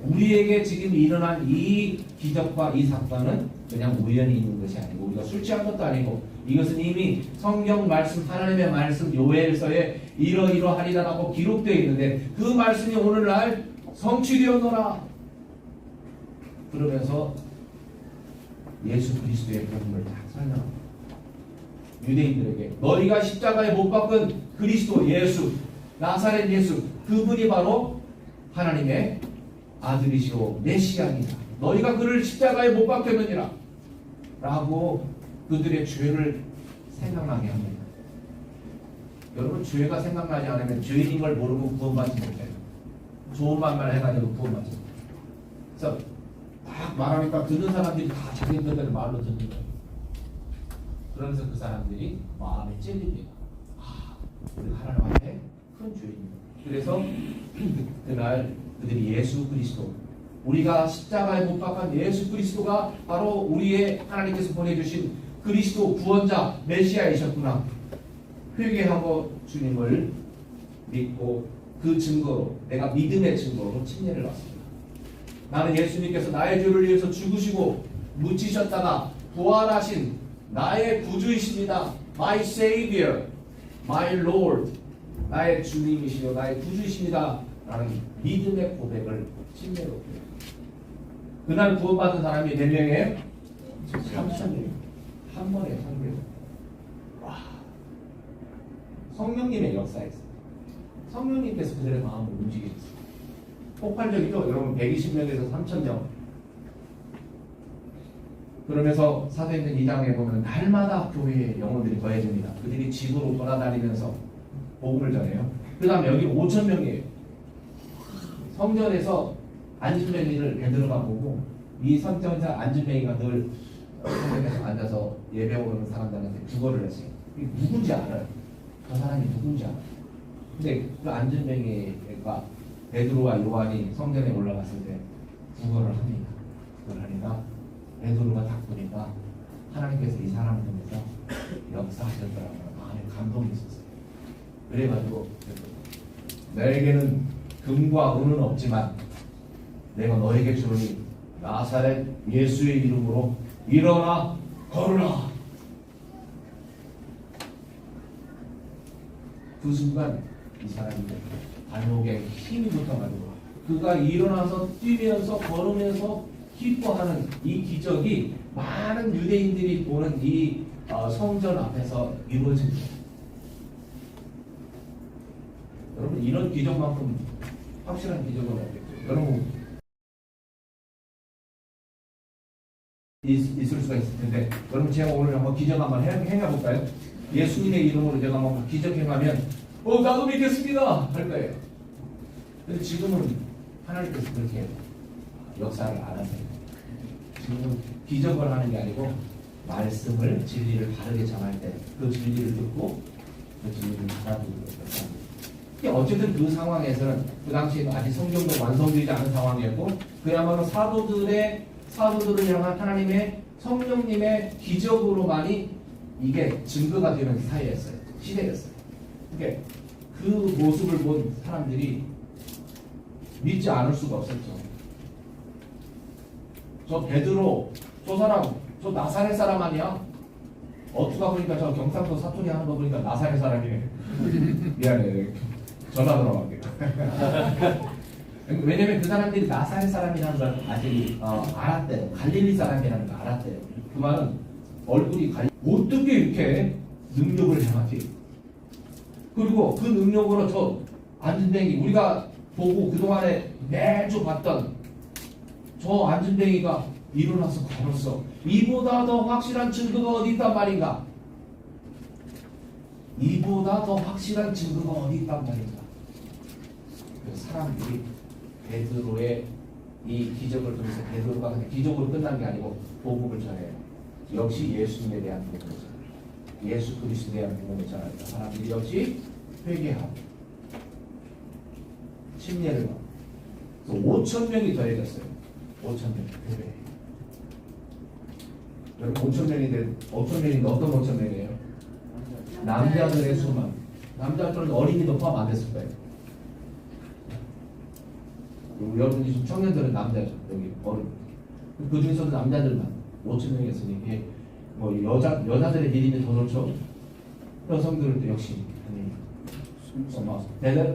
우리에게 지금 일어난 이 기적과 이 사건은 그냥 우연히 있는 것이 아니고 우리가 술 취한 것도 아니고 이것은 이미 성경 말씀 하나님의 말씀 요엘서에 이러이러하리라라고 기록되어 있는데 그 말씀이 오늘날 성취되었노라. 그러면서 예수 그리스도의 복음을 딱 설명합니다. 유대인들에게 너희가 십자가에 못 박은 그리스도 예수 나사렛 예수 그분이 바로 하나님의 아들이시오 메시아이다. 너희가 그를 십자가에 못 박혔느니라 라고 그들의 죄를 생각나게 합니다. 여러분 죄가 생각나지 않으면 죄인인 걸 모르고 구원받지 못해요. 좋은 말만 해가지고 구원받지 못해요. 그래서 딱 말하니까 듣는 사람들이 다 자기들대로 말로 듣는 거예요. 그러면서 그 사람들이 마음에 찔립니다. 우리 하나님 앞에 큰 죄인입니다. 그래서 그날 그들이 예수 그리스도 우리가 십자가에 못 박은 예수 그리스도가 바로 우리의 하나님께서 보내주신 그리스도 구원자 메시아이셨구나. 회개하고 주님을 믿고 그 증거로 내가 믿음의 증거로 침례를 받습니다. 나는 예수님께서 나의 죄를 위해서 죽으시고 묻히셨다가 부활하신 나의 구주이십니다. My Savior, My Lord. 나의 주님이시요 나의 구주이십니다. 라는 믿음의 고백을 침례로 드려요. 그날 구원받은 사람이 몇 명이에요? 3,000명. 한 번에 3,000명. 와. 성령님의 역사였어요. 성령님께서 그들의 마음을 움직이셨어요. 폭발적이죠? 여러분 120명에서 3,000명. 그러면서 사도행전 2장에 보면 날마다 교회에 영혼들이 더해집니다. 그들이 집으로 돌아다니면서 복음을 전해요. 그 다음에 여기 5,000명이에요. 성전에서 안진뱅이를 베드로가 보고 이 성전에서 안진뱅이가 늘 성전에서 앉아서 예배 오는 사람들한테 구걸을 했어요. 이게 누군지 알아요. 저 사람이 누군지 알아요. 근데 그 안진뱅이가 베드로와 요한이 성전에 올라갔을 때 구걸을 합니다. 구걸을 하니까 베드로가 딱 보니까 하나님께서 이 사람을 통해서 역사하셨더라고요. 마음에 감동이 있었어요. 그래가지고 너에게는 금과 은은 없지만 내가 너에게 주노니 나사렛 예수의 이름으로 일어나 걸으라. 그 순간 이 사람이 발목에 힘이 붙어가지고 그가 일어나서 뛰면서 걸으면서 기뻐하는 이 기적이 많은 유대인들이 보는 이 성전 앞에서 이루어집니다. 여러분 이런 기적만큼 확실한 기적은 없겠죠. 여러분 있을 수가 있을 텐데 여러분 제가 오늘 한번 기적 한번 행해볼까요? 예수님의 이름으로 제가 한번 기적 행하면 나도 믿겠습니다 할 거예요. 근데 지금은 하나님께서 그렇게 역사를 안 하세요. 지금은 기적을 하는 게 아니고 말씀을 진리를 바르게 전할 때 그 진리를 듣고 그 진리를 받아들이는 거예요. 어쨌든 그 상황에서는 그 당시에 아직 성경도 완성되지 않은 상황이었고 그야말로 사도들을 향한 하나님의 성령님의 기적으로만이 이게 증거가 되는 사이였어요. 시대였어요. 그러니까 그 모습을 본 사람들이 믿지 않을 수가 없었죠. 저 베드로, 저 사람, 저 나사렛 사람 아니야? 어투가 보니까 저 경상도 사투리 하는 거 보니까 나사렛 사람이네. 미안해. 전화 들어갈게요. 왜냐면 그 사람들이 나사렛 사람이라는 걸 아직 알았대요. 갈릴리 사람이라는 걸 알았대요. 그 말은 얼굴이 어떻게 이렇게 능력을 행하지? 그리고 그 능력으로 저 안진뱅이 우리가 보고 그동안에 매주 봤던 저 안진뱅이가 일어나서 걸었어. 이보다 더 확실한 증거가 어디 있단 말인가? 이보다 더 확실한 증거가 어디 있단 말인가? 사람들이 베드로의 이 기적을 통해서 베드로가 그냥 기적으로 끝난 게 아니고 복음을 전해요. 역시 예수님에 대한 복음을 전해요. 예수 그리스도에 대한 복음을 전할 때 사람들이 역시 회개하고 침례를 받고 그래서 5,000명이 더해졌어요. 5,000명. 여러분 5,000명인데 어떤 5,000명이에요? 남자들의 수만. 남자들은 어린이도 포함 안 됐을 거예요. 그리고 여러분이 지금 청년들은 남자죠. 여기 어른. 그 중에서도 남자들만 5,000명이었으니 이게 뭐 여자들의 믿음이 더 좋죠. 여성들도 역시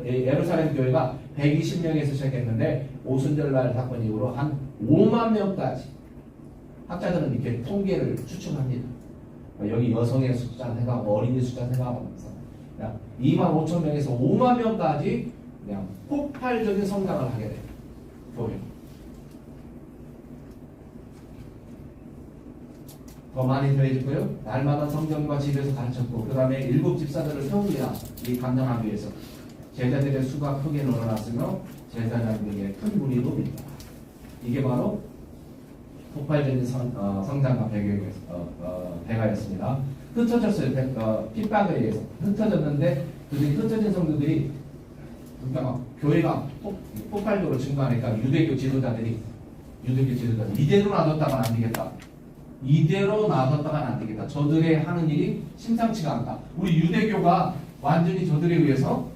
예루살렘 교회가 120명에서 시작했는데 오순절날 사건 이후로 한 5만 명까지 학자들은 이렇게 통계를 추측합니다. 여기 여성의 숫자 생각하고 어린이 숫자 생각하면서 2만 5천 명에서 5만 명까지 그냥 폭발적인 성장을 하게 돼요. 교회. 더 많이 더해지고요. 날마다 성경과 집에서 가르쳤고 그 다음에 7 집사들을 세웁니다. 이 감당하기 위해서. 제자들의 수가 크게 늘어났으며 제자들에게 큰 무리도 있다. 이게 바로 폭발적인 성장과 배가였습니다. 흩어졌어요. 핍박에 의해서 흩어졌는데 그들이 흩어진 성도들이 그러니까 교회가 폭발적으로 증가하니까 유대교 지도자들이 이대로 놔뒀다가는 안 되겠다. 이대로 놔뒀다가는 안 되겠다. 저들의 하는 일이 심상치가 않다. 우리 유대교가 완전히 저들에 의해서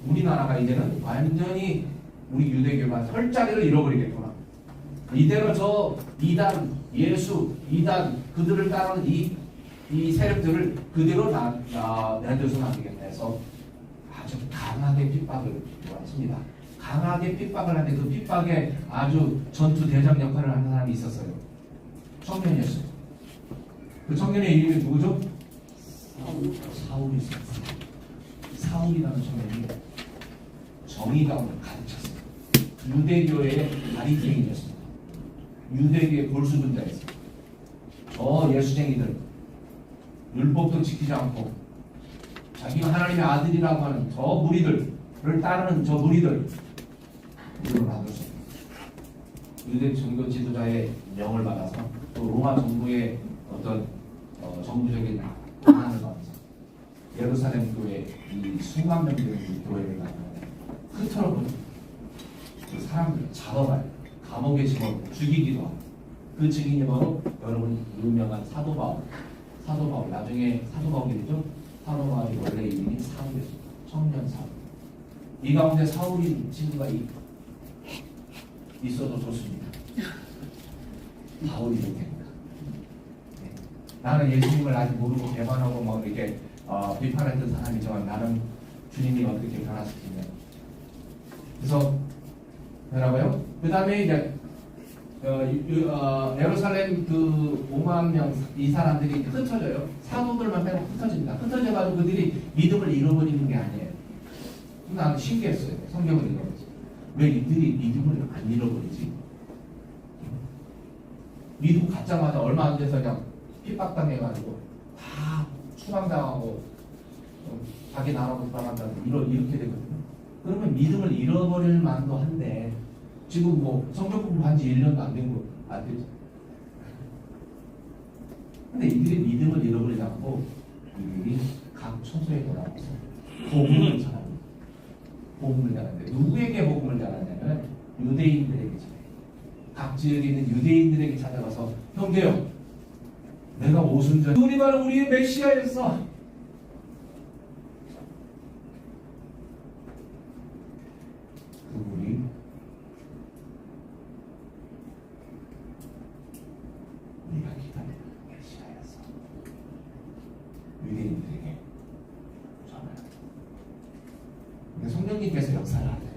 우리나라가 이제는 완전히 우리 유대교가 설 자리를 잃어버리겠구나. 이대로 저 이단, 예수, 이단 그들을 따르는 이 세력들을 그대로 내줘서는 안 되겠다 해서 아주 강하게 핍박을 했습니다. 강하게 핍박을 하는데 그 핍박에 아주 전투 대장 역할을 하는 사람이 있었어요. 청년이었어요. 그 청년의 이름이 누구죠? 사울이었어요. 사울이라는 청년이 정의감을 가르쳤어요. 유대교의 다리쟁이였습니다. 유대교의 골수분자였어요. 저 예수쟁이들 율법도 지키지 않고 자기가 하나님의 아들이라고 하는 저 무리들을 따르는 저 무리들 이걸 놔뒀어요. 유대 종교 지도자의 명을 받아서 또 로마 정부의 어떤 정부적인 권한을 받아서 예루살렘 교회 이 수만 명 되는 교회를 흩어버리고 그 사람들을 잡아봐요. 감옥에 집어 죽이기도 하고 그 증인이 바로 여러분 유명한 사도 바울. 나중에 사도 바울이 되죠. 사도 바울이 원래 이름이 사울이었습니다. 청년 사울. 이 가운데 사울인 친구가 있어도 좋습니다. 바울이 됩니다. 네. 나는 예수님을 아직 모르고 배반하고 뭐 이렇게 비판했던 사람이지만 나는 주님이 어떻게 변화시키냐. 그래서 뭐라고요? 그 다음에 이제 예루살렘 그 5만 명 이 사람들이 흩어져요. 사도들만 빼고 흩어집니다. 흩어져가지고 그들이 믿음을 잃어버리는 게 아니에요. 나는 신기했어요. 성경을 읽어보면서 왜 이들이 믿음을 안 잃어버리지? 믿음 갖자마자 얼마 안 돼서 그냥 핍박당해가지고 다 추방당하고 자기 나라로 돌아간다 이렇게 되거든요. 그러면 믿음을 잃어버릴 만도 한데 지금 뭐 성경 공부한 지 1년도 안 된 거 안 되죠. 근데 이들이 믿음을 잃어버리지 않고 이들이 각 처소에 돌아와서 복음을 전합니다. 복음을 전하는데 누구에게 복음을 전하냐면 유대인들에게 전해요. 각 지역에 있는 유대인들에게 찾아가서 형제요, 내가 오순절 우리 바로 우리의 메시아였어. 그분이 우리가 기다리는 메시아였어. 유대인들에게 전하요. 근데 성령님께서 역사를 하세요.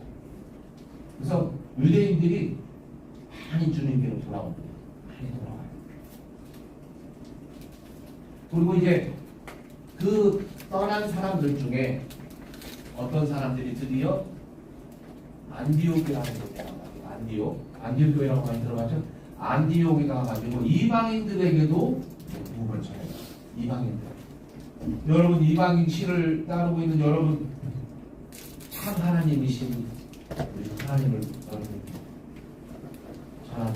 그래서 유대인들이 많이 주님께로 돌아옵니다. 많이 돌아와요. 그리고 이제 그 떠난 사람들 중에 어떤 사람들이 드디어 안디옥이라는 곳에 가가지고 안디옥 교회라고 많이 들어봤죠? 안디옥에 가가지고 이방인들에게도 복음을 전해요. 이방인들. 여러분 이방인 씨를 따르고 있는 여러분 참 하나님이신 하나님을 여러분 참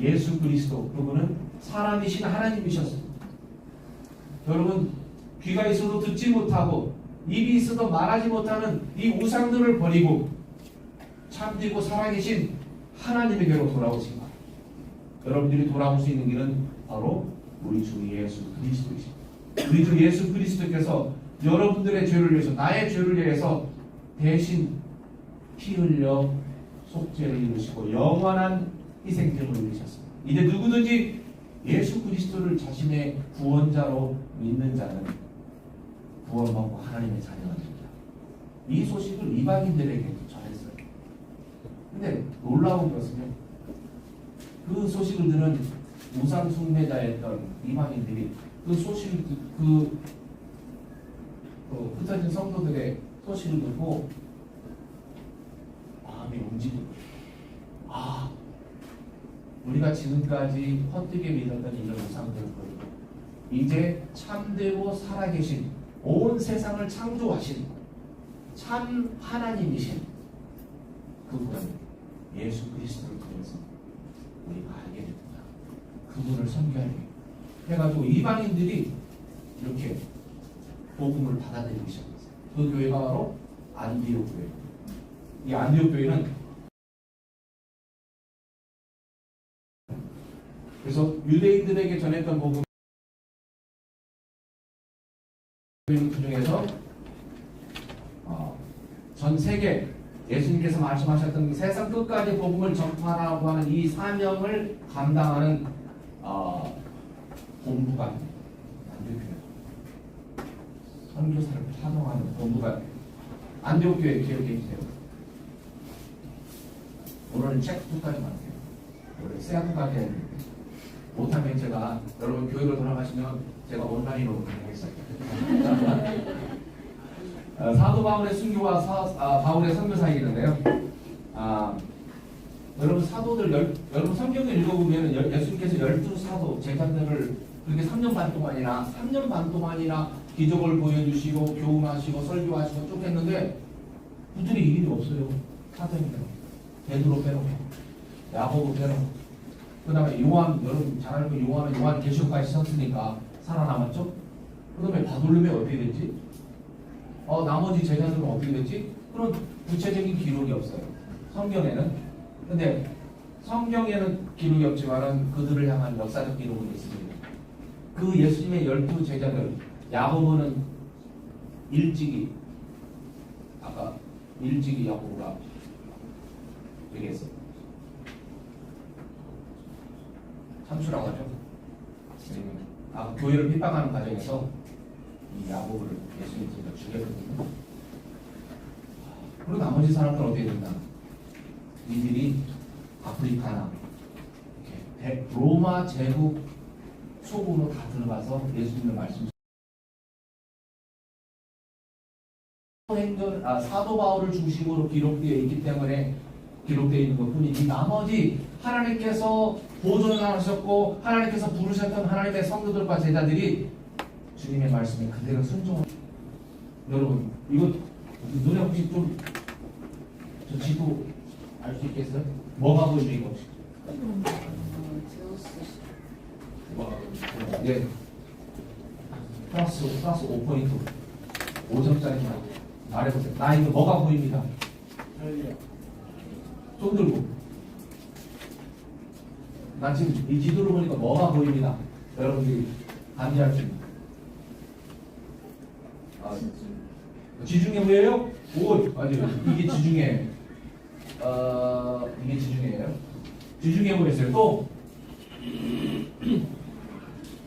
예수 그리스도 그분은 사람이신 하나님이셨습니다. 여러분 귀가 있어도 듣지 못하고 입이 있어도 말하지 못하는 이 우상들을 버리고 참 참되고 살아계신 하나님에게로 돌아오신 것. 여러분들이 돌아올 수 있는 길은 바로 우리 주 예수 그리스도이십니다. 우리 주 예수 그리스도께서 여러분들의 죄를 위해서, 나의 죄를 위해서 대신 피 흘려 속죄를 이루시고 영원한 희생제물을 이루셨습니다. 이제 누구든지 예수 그리스도를 자신의 구원자로 믿는 자는 구원받고 하나님의 자녀가 됩니다. 이 소식을 이방인들에게 전했어요. 근데 놀라운 것은요, 그 소식을 들은 우상 숭배자였던 이방인들이 그 소식을 흩어진 성도들의 소식을 듣고 마음이 움직이고, 아, 우리가 지금까지 헛되게 믿었던 이런 우상들을 버리고 이제 참되고 살아계신 온 세상을 창조하신 참 하나님이신 그분 예수 그리스도를 통해서 우리가 알게 됩니다. 그분을 섬겨야 해가지고 이방인들이 이렇게 복음을 받아들이기 시작했어요. 그 교회가 바로 안디옥 교회. 이 안디옥 교회는 그래서 유대인들에게 전했던 복음 그 중에서 전 세계 예수님께서 말씀하셨던 세상 끝까지 복음을 전파하라고 하는 이 사명을 감당하는 본부가 안디옥교회, 선교사를 파송하는 본부가 안디옥교회 기억해 주세요. 오늘은 책 2까지만 할게요. 오늘 세아까지 해야 됩니다. 못하면 제가 여러분 교회로 돌아가시면 제가 온라인으로 하겠습니다. 사도 바울의 순교와 바울의 선교 사이인데요. 여러분 사도들 여러분 성경을 읽어보면 예수님께서 12사도 제자들을 그렇게 3년 반 동안이나 기적을 보여주시고 교훈하시고 설교하시고 쭉 했는데 그들이 일이 없어요. 사도입니다. 베드로 빼놓고 야고보 빼놓고 그 다음에 요한, 여러분 잘 알고 요한은 요한 계시록까지 썼으니까 살아남았죠? 그 다음에 바돌로메 어떻게 됐지? 나머지 제자들은 어떻게 됐지? 그런 구체적인 기록이 없어요. 성경에는. 근데 성경에는 기록이 없지만은 그들을 향한 역사적 기록은 있습니다. 그 예수님의 12 제자들, 야고보는 일찍이 야고보가 얘기했어요. 참수라고 하죠. 교회를 핍박하는 과정에서 이 야고보를 예수님께서 죽였거든요. 그리고 나머지 사람들은 어떻게 된다? 이들이 아프리카나 이렇게 로마 제국 속으로 다 들어가서 예수님의 말씀 사도 바울을 중심으로 기록되어 있기 때문에 기록되어 있는 것뿐이지 나머지 하나님께서 보존하셨고 하나님께서 부르셨던 하나님의 성도들과 제자들이 주님의 말씀에 그대로 순종을. 여러분 이거 눈에 혹시 좀 저 지도 알 수 있겠어요? 뭐가 보이죠 이거 혹시? 예. 플러스 5포인트 5점짜리입니다. 말해보세요. 나 이거 뭐가 보입니다? 손 들고. 나 지금 이 지도를 보니까 뭐가 보입니다. 여러분들이 감지할 수 있는. 지중해 보여요? 오, 맞아요. 이게 지중해. 이게 지중해예요. 지중해 보였어요. 또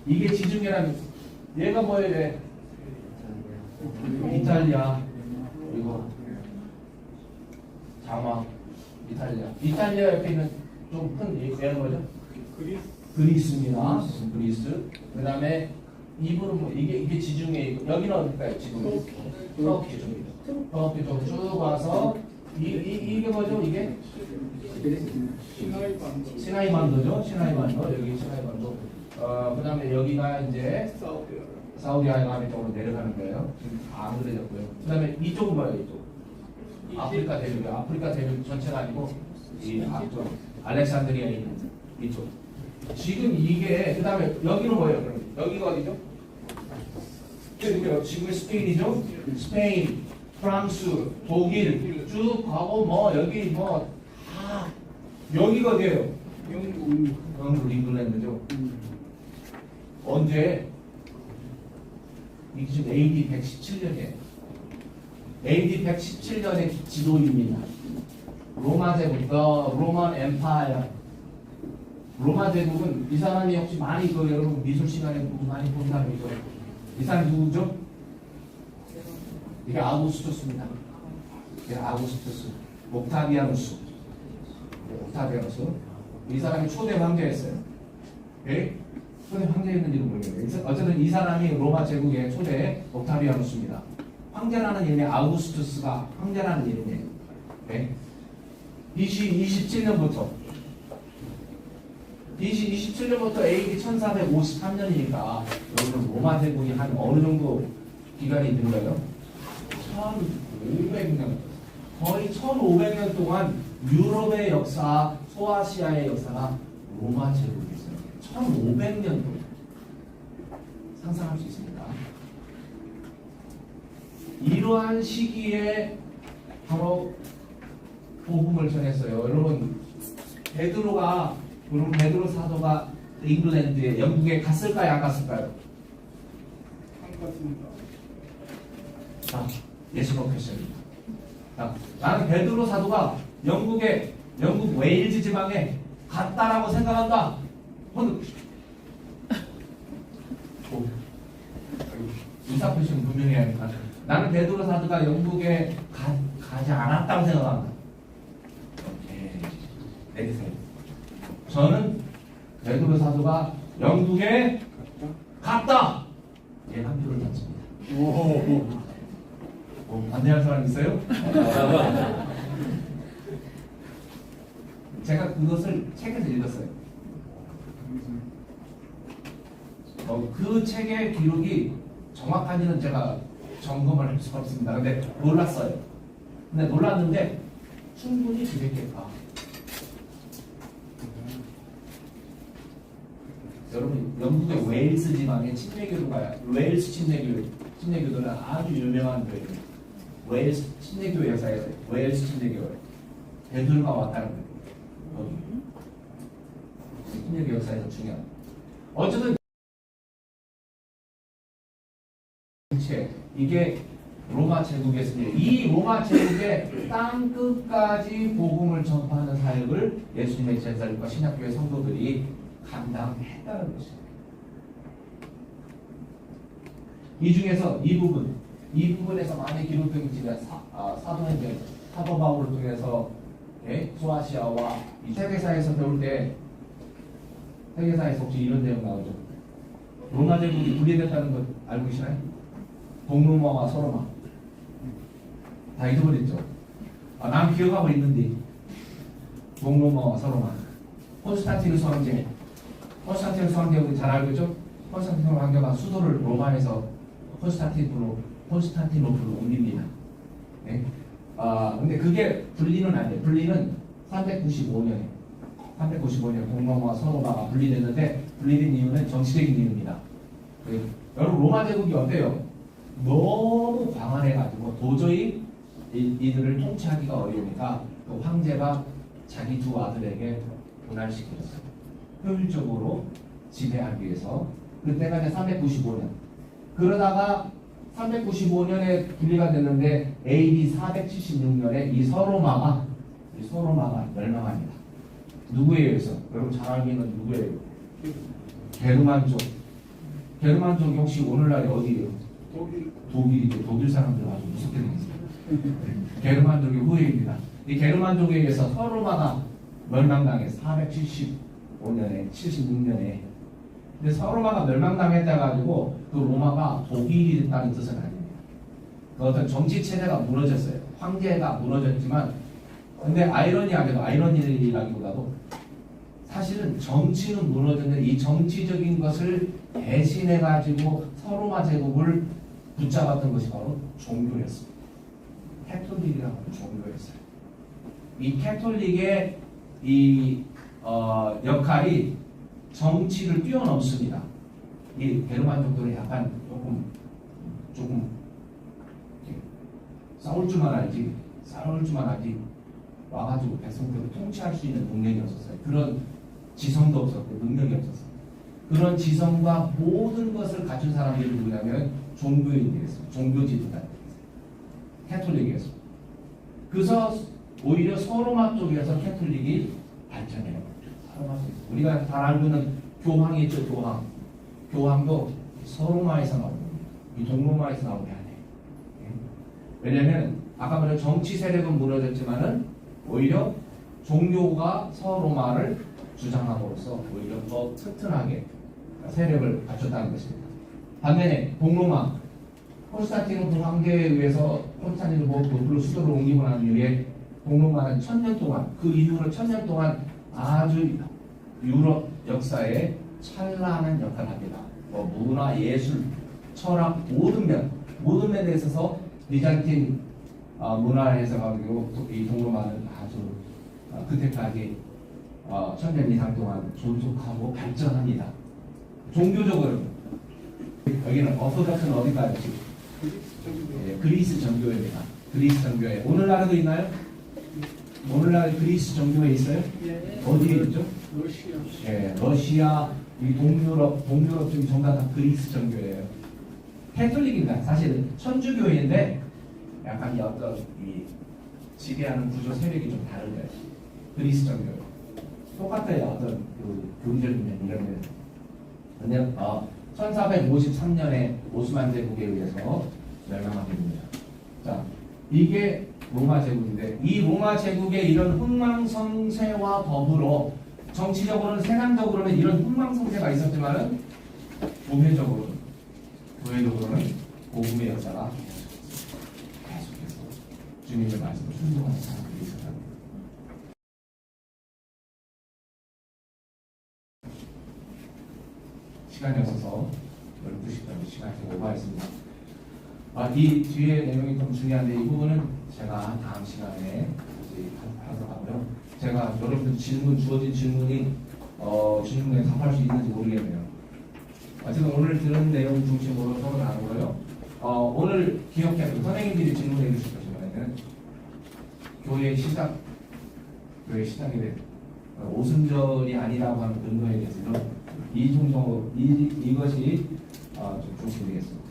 이게 지중해라는 얘가 뭐예요? 이탈리아. 이거 자막 이탈리아 옆에 있는 좀 큰 얘는 뭐죠? 그리스입니다. 그리스. 그 다음에 이분은 뭐 이게 지중해. 여기는 어딜까요? 지금 터키 쪽입니다. 터키 쪽 쭉 와서 이게 뭐죠? 이게 시나이 반도죠. 시나이 반도. 여기 시나이 반도. 그 다음에 여기가 이제 사우디아라비아 쪽으로 내려가는 거예요. 지금 다 안 그려졌고요. 그 다음에 이쪽은 뭐예요? 이쪽. 아프리카 대륙. 아프리카 대륙 전체가 아니고 이 앞쪽 알렉산드리아에 있는 이쪽. 지금 이게 그 다음에 여기는 뭐예요? 그럼 여기가 어디죠? 지금의 스페인이죠? 스페인, 프랑스, 독일 쭉 가고 뭐 여기 뭐 여기가 어디예요? 영국. 영국 잉글랜드죠. 언제? 이게 지금 AD 117년이에요. AD 117년의 지도입니다. 로마 제국부터 로만 엠파이어. 로마 제국은 이 사람이 혹시 많이 여러분 미술 시간에 많이 본 사람이죠. 이 사람이 누구죠? 이게 아우구스투스입니다. 이게 아우구스투스, 옥타비아누스. 옥타비아누스. 이 사람이 초대 황제였어요. 예? 초대 황제였는지도 모르겠어요. 어쨌든 이 사람이 로마 제국의 초대 옥타비아누스입니다. 황제라는 이름이 아우구스투스가 황제라는 이름이에요. 예? BC 27년부터 AD 1453년이니까 여러분 로마 제국이 한 어느 정도 기간이 된가요? 1500년, 거의 1500년 동안 유럽의 역사, 소아시아의 역사가 로마 제국이었어요. 1500년 동안 상상할 수 있습니다. 이러한 시기에 바로 복음을 전했어요. 여러분 베드로 사도가 잉글랜드에 영국에 갔을까요? 안 갔을까요? 안 같습니다. 자, 예스노 퀘션입니다. 자, 나는 베드로 사도가 영국 웨일즈 지방에 갔다라고 생각한다. 의사 표시는 분명히 해야 합니다. 나는 베드로 사도가 영국에 가지 않았다고 생각한다. 오케이. 내리세요. 저는 베드로 사도가 영국에 갔다. 예, 한 표를 던집니다. 반대할 사람 있어요? 제가 그것을 책에서 읽었어요. 그 책의 기록이 정확한지는 제가 점검을 할 수가 없습니다. 근데 놀랐어요. 근데 놀랐는데 충분히 그랬겠다. 여러분 영국의 웨일스 지방의 침례교도가 웨일스 침례교도는 아주 유명한 교회예요. 웨일스 침례교회 역사에서 웨일스 침례교회 베드로가 왔다는 거예요. 침례교 역사에서 중요한. 어쨌든 이게 로마 제국이었습니다. 이 로마 제국의 땅 끝까지 복음을 전파하는 사역을 예수님의 제자들과 신약교회 성도들이 감당했다는 것입니다. 이 중에서 이 부분에서 많이 기록된 지가 사도행전, 사도 바울을 통해서 소아시아와 이 세계사에서 배울 때 세계사에서 혹시 이런 내용 나오죠? 로마 제국이 분리됐다는 거 알고 계시나요? 동로마와 서로마 다 잊어버렸죠? 난 기억하고 있는데 동로마와 서로마 콘스탄티누스 황제 우리 잘 알고 있죠? 콘스탄티누스 황제가 수도를 로마에서 콘스탄티노플로 옮깁니다. 네? 근데 그게 분리는 아니에요. 분리는 395년에 동로마와 서로마가 분리됐는데 분리된 이유는 정치적인 이유입니다. 네? 여러분 로마 제국이 어때요? 너무 광활해가지고 도저히 이들을 통치하기가 어려우니까 그 황제가 자기 두 아들에게 분할시켰어요. 효율적으로 지배하기 위해서. 그때가 이제 395년. 그러다가 395년에 분리가 됐는데 AD 476년에 이 서로마가 멸망합니다. 누구에 의해서? 여러분 잘 알고 있는 누구예요? 게르만족. 게르만족이 혹시 오늘날에 어디예요? 독일이죠. 독일 사람들 아주 무섭게 생겼어요. 게르만족의 후예입니다. 이 게르만족에 의해서 서로마가 멸망당해서 475년에 76년에. 근데 서로마가 멸망당했다 가지고 그 로마가 독일이 됐다는 뜻은 아닙니다. 그 어떤 정치 체제가 무너졌어요. 황제가 무너졌지만, 근데 아이러니라기보다도 사실은 정치는 무너졌는데 이 정치적인 것을 대신해 가지고 서로마 제국을 붙잡았던 것이 바로 종교였습니다. 캐톨릭이라는 종교였어요. 이 캐톨릭의 역할이 정치를 뛰어넘습니다. 이 게르만족들은 약간 조금 싸울 줄만 알지 와가지고 백성들을 통치할 수 있는 능력이었었어요. 그런 지성도 없었고 능력이 없었어요. 그런 지성과 모든 것을 갖춘 사람들이 누구냐면 종교인들이었어요. 종교 지도자들이었어요. 캐톨릭이었어요. 그래서 오히려 서로마 쪽에서 캐톨릭이 발전해요. 서로마 쪽에서. 우리가 잘 알고 있는 교황이 있죠. 교황도 서로마에서 나오는 겁니다. 이 동로마에서 나오게 하네요. 왜냐하면 아까 말한 정치 세력은 무너졌지만은 오히려 종교가 서로마를 주장함으로써 오히려 더 튼튼하게 세력을 갖췄다는 것입니다. 반면에 동로마 콘스탄티노플 황제에 의해서 콘스탄티노플 수도를 옮기고 난 이후에 동로마는 1000년 동안 그 이후로 1000년 동안 아주 유럽 역사에 찬란한 역할을 합니다. 문화, 예술, 철학 모든 면에 있어서 비잔틴 문화에서 가지고 이 동로마는 아주 그때까지 1000년 이상 동안 존속하고 발전합니다. 종교적으로 여기는 어토닥스는 어디까지? 그리스 정교회입니다. 그리스 정교회. 오늘날에도 있나요? 오늘날 그리스 정교회 있어요? 어디에 있죠? 러시아. 예, 러시아, 이 동유럽 중에 전부 다 그리스 정교회예요. 캐톨릭입니다. 사실은 천주교회인데 약간 어떤 이 지배하는 구조 세력이 좀 다른데 그리스 정교회. 똑같아요. 어떤 그 교리적인 면 이런 면. 근데 1453년에 오스만 제국에 의해서 멸망하게 됩니다. 자, 이게 로마 제국인데 이 로마 제국의 이런 흥망성쇠와 더불어 정치적으로는 세상적으로는 이런 흥망성쇠가 있었지만은 교회적으로는 복음의 역사가 계속해서 주님의 말씀을 순종하는 사람들이 있었다. 시간이 없어서 12시까지 시간이 오버했습니다. 이 뒤에 내용이 좀 중요한데 이 부분은 제가 다음 시간에 다시 하도록 하고요. 제가 여러분들 주어진 질문에 답할 수 있는지 모르겠네요. 지금 오늘 들은 내용 중심으로 서로 나누고요. 오늘 기억해야 돼요. 선생님들이 질문해 주실 것이면 교회 시작에 대해 오순절이 아니라고 하는 근거에 대해서 이것이 좀 중심되겠습니다.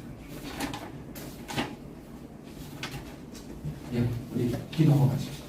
예, 우리 기도하고 마십시오.